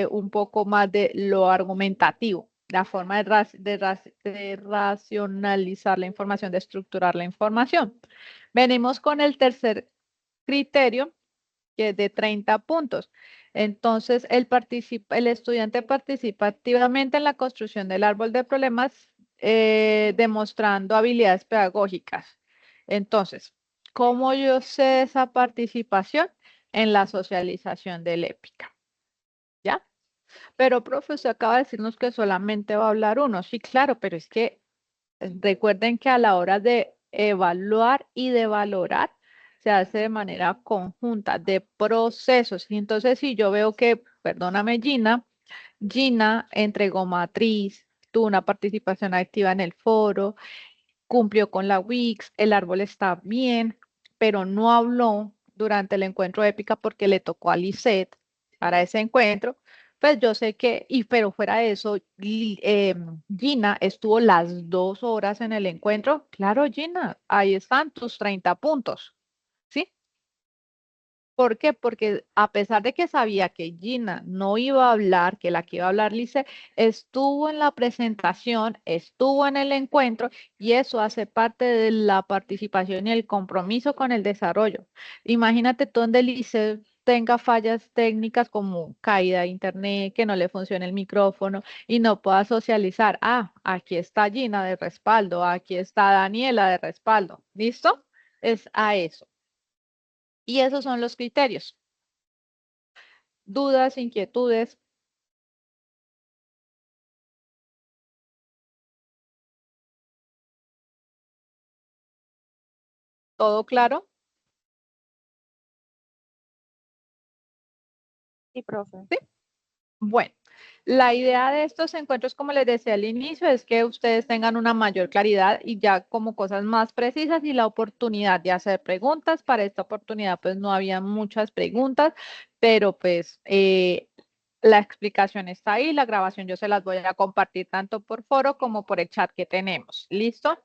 Speaker 1: un poco más de lo argumentativo, la forma de racionalizar la información, de estructurar la información. Venimos con el tercer criterio, que es de 30 puntos. Entonces, el estudiante participa activamente en la construcción del árbol de problemas, demostrando habilidades pedagógicas. Entonces, ¿cómo yo sé esa participación? En la socialización del épica. ¿Ya? Pero, profe, usted acaba de decirnos que solamente va a hablar uno. Sí, claro, pero es que recuerden que a la hora de evaluar y de valorar, se hace de manera conjunta, de procesos. Y entonces, si yo veo que, perdóname, Gina entregó matriz, tuvo una participación activa en el foro, cumplió con la WIX, el árbol está bien, pero no habló durante el encuentro épica porque le tocó a Lisette para ese encuentro. Pues yo sé que, pero fuera de eso, Gina estuvo las 2 horas en el encuentro. Claro, Gina, ahí están tus 30 puntos, ¿sí? ¿Por qué? Porque a pesar de que sabía que Gina no iba a hablar, que la que iba a hablar Lice, estuvo en la presentación, estuvo en el encuentro y eso hace parte de la participación y el compromiso con el desarrollo. Imagínate tú donde Lice tenga fallas técnicas como caída de internet, que no le funcione el micrófono y no pueda socializar. Ah, aquí está Gina de respaldo, aquí está Daniela de respaldo. ¿Listo? Es a eso. Y esos son los criterios. Dudas, inquietudes. ¿Todo claro?
Speaker 7: Sí, profe.
Speaker 1: Bueno, la idea de estos encuentros, como les decía al inicio, es que ustedes tengan una mayor claridad y ya como cosas más precisas y la oportunidad de hacer preguntas. Para esta oportunidad, pues no había muchas preguntas, pero pues la explicación está ahí. La grabación yo se las voy a compartir tanto por foro como por el chat que tenemos. ¿Listo?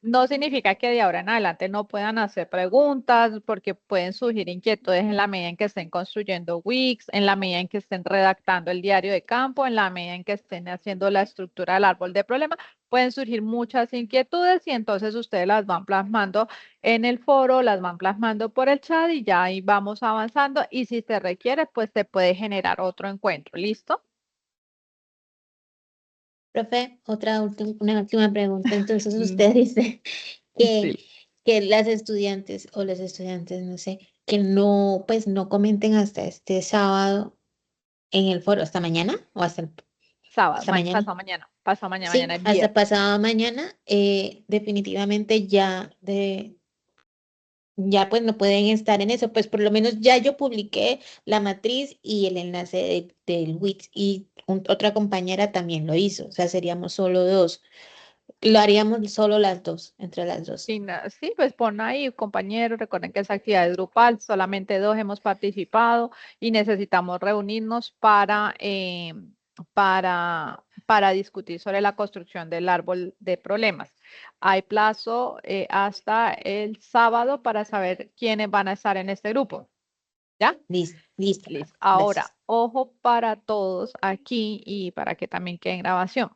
Speaker 1: No significa que de ahora en adelante no puedan hacer preguntas, porque pueden surgir inquietudes en la medida en que estén construyendo Wix, en la medida en que estén redactando el diario de campo, en la medida en que estén haciendo la estructura del árbol de problema. Pueden surgir muchas inquietudes y entonces ustedes las van plasmando en el foro, las van plasmando por el chat y ya ahí vamos avanzando. Y si se requiere, pues se puede generar otro encuentro. ¿Listo?
Speaker 6: Profe, una última pregunta. Entonces usted dice que,
Speaker 1: Sí.
Speaker 6: que las estudiantes o los estudiantes, no sé, que no, pues no comenten hasta este sábado en el foro, hasta mañana o
Speaker 1: Sábado,
Speaker 6: hasta mañana.
Speaker 1: pasado mañana,
Speaker 6: Sí,
Speaker 1: mañana es
Speaker 6: hasta
Speaker 1: viernes.
Speaker 6: pasado mañana, definitivamente ya pues no pueden estar en eso, pues por lo menos ya yo publiqué la matriz y el enlace del WIX y otra compañera también lo hizo, o sea, seríamos solo dos, lo haríamos solo las dos, entre las dos.
Speaker 1: Sí, pues pon ahí, compañeros, recuerden que es actividad grupal, solamente dos hemos participado y necesitamos reunirnos para discutir sobre la construcción del árbol de problemas. Hay plazo hasta el sábado para saber quiénes van a estar en este grupo. ¿Ya?
Speaker 6: Listo, listo,
Speaker 1: Listo.
Speaker 6: gracias.
Speaker 1: Ahora, ojo para todos aquí y para que también quede en grabación.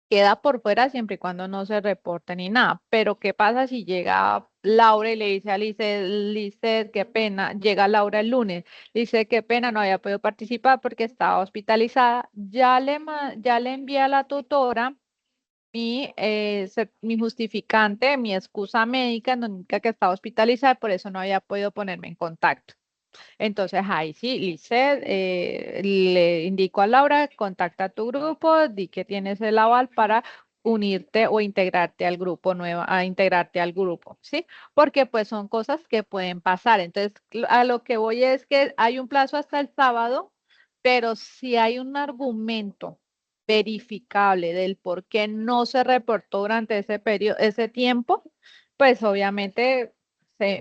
Speaker 1: Queda por fuera siempre y cuando no se reporte ni nada. Pero ¿qué pasa si llega Laura y le dice a Lizeth, qué pena, llega Laura el lunes, dice, qué pena, no había podido participar porque estaba hospitalizada, ya le envía a la tutora mi justificante, mi excusa médica, en donde indica que estaba hospitalizada, por eso no había podido ponerme en contacto. Entonces, ahí sí, Lizeth, le indico a Laura, contacta a tu grupo, di que tienes el aval para unirte o integrarte al grupo nuevo, a integrarte al grupo, ¿sí? Porque pues son cosas que pueden pasar. Entonces, a lo que voy es que hay un plazo hasta el sábado, pero si hay un argumento verificable del por qué no se reportó durante ese periodo, ese tiempo, pues obviamente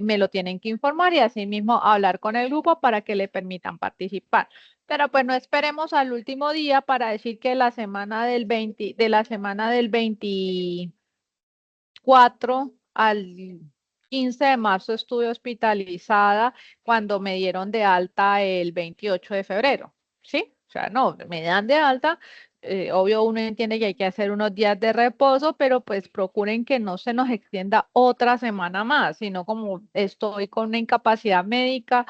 Speaker 1: me lo tienen que informar y así mismo hablar con el grupo para que le permitan participar. Pero pues no esperemos al último día para decir que la semana del 24 al 15 de marzo estuve hospitalizada cuando me dieron de alta el 28 de febrero, ¿sí? O sea, no, me dan de alta, obvio uno entiende que hay que hacer unos días de reposo, pero pues procuren que no se nos extienda otra semana más, sino como estoy con una incapacidad médica,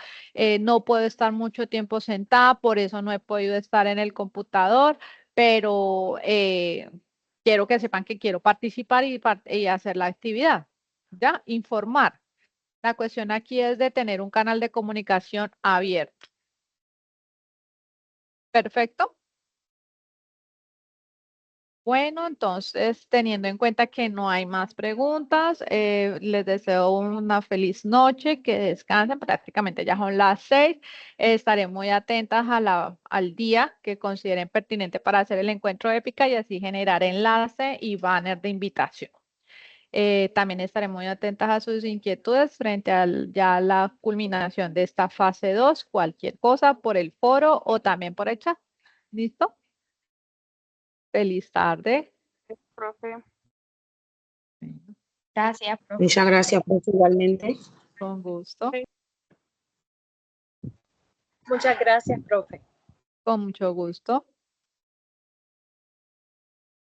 Speaker 1: no puedo estar mucho tiempo sentada, por eso no he podido estar en el computador, pero quiero que sepan que quiero participar y hacer la actividad, ¿ya? Informar. La cuestión aquí es de tener un canal de comunicación abierto. Perfecto. Bueno, entonces, teniendo en cuenta que no hay más preguntas, les deseo una feliz noche, que descansen, prácticamente ya son las 6. Estaré muy atentas al día que consideren pertinente para hacer el encuentro épica y así generar enlace y banner de invitación. También estaré muy atentas a sus inquietudes frente a ya la culminación de esta fase 2, cualquier cosa por el foro o también por el chat. ¿Listo? Feliz tarde.
Speaker 2: Profe.
Speaker 4: Gracias, profe.
Speaker 5: Muchas gracias, profe, igualmente.
Speaker 1: Con gusto.
Speaker 3: Muchas gracias, profe.
Speaker 1: Con mucho gusto.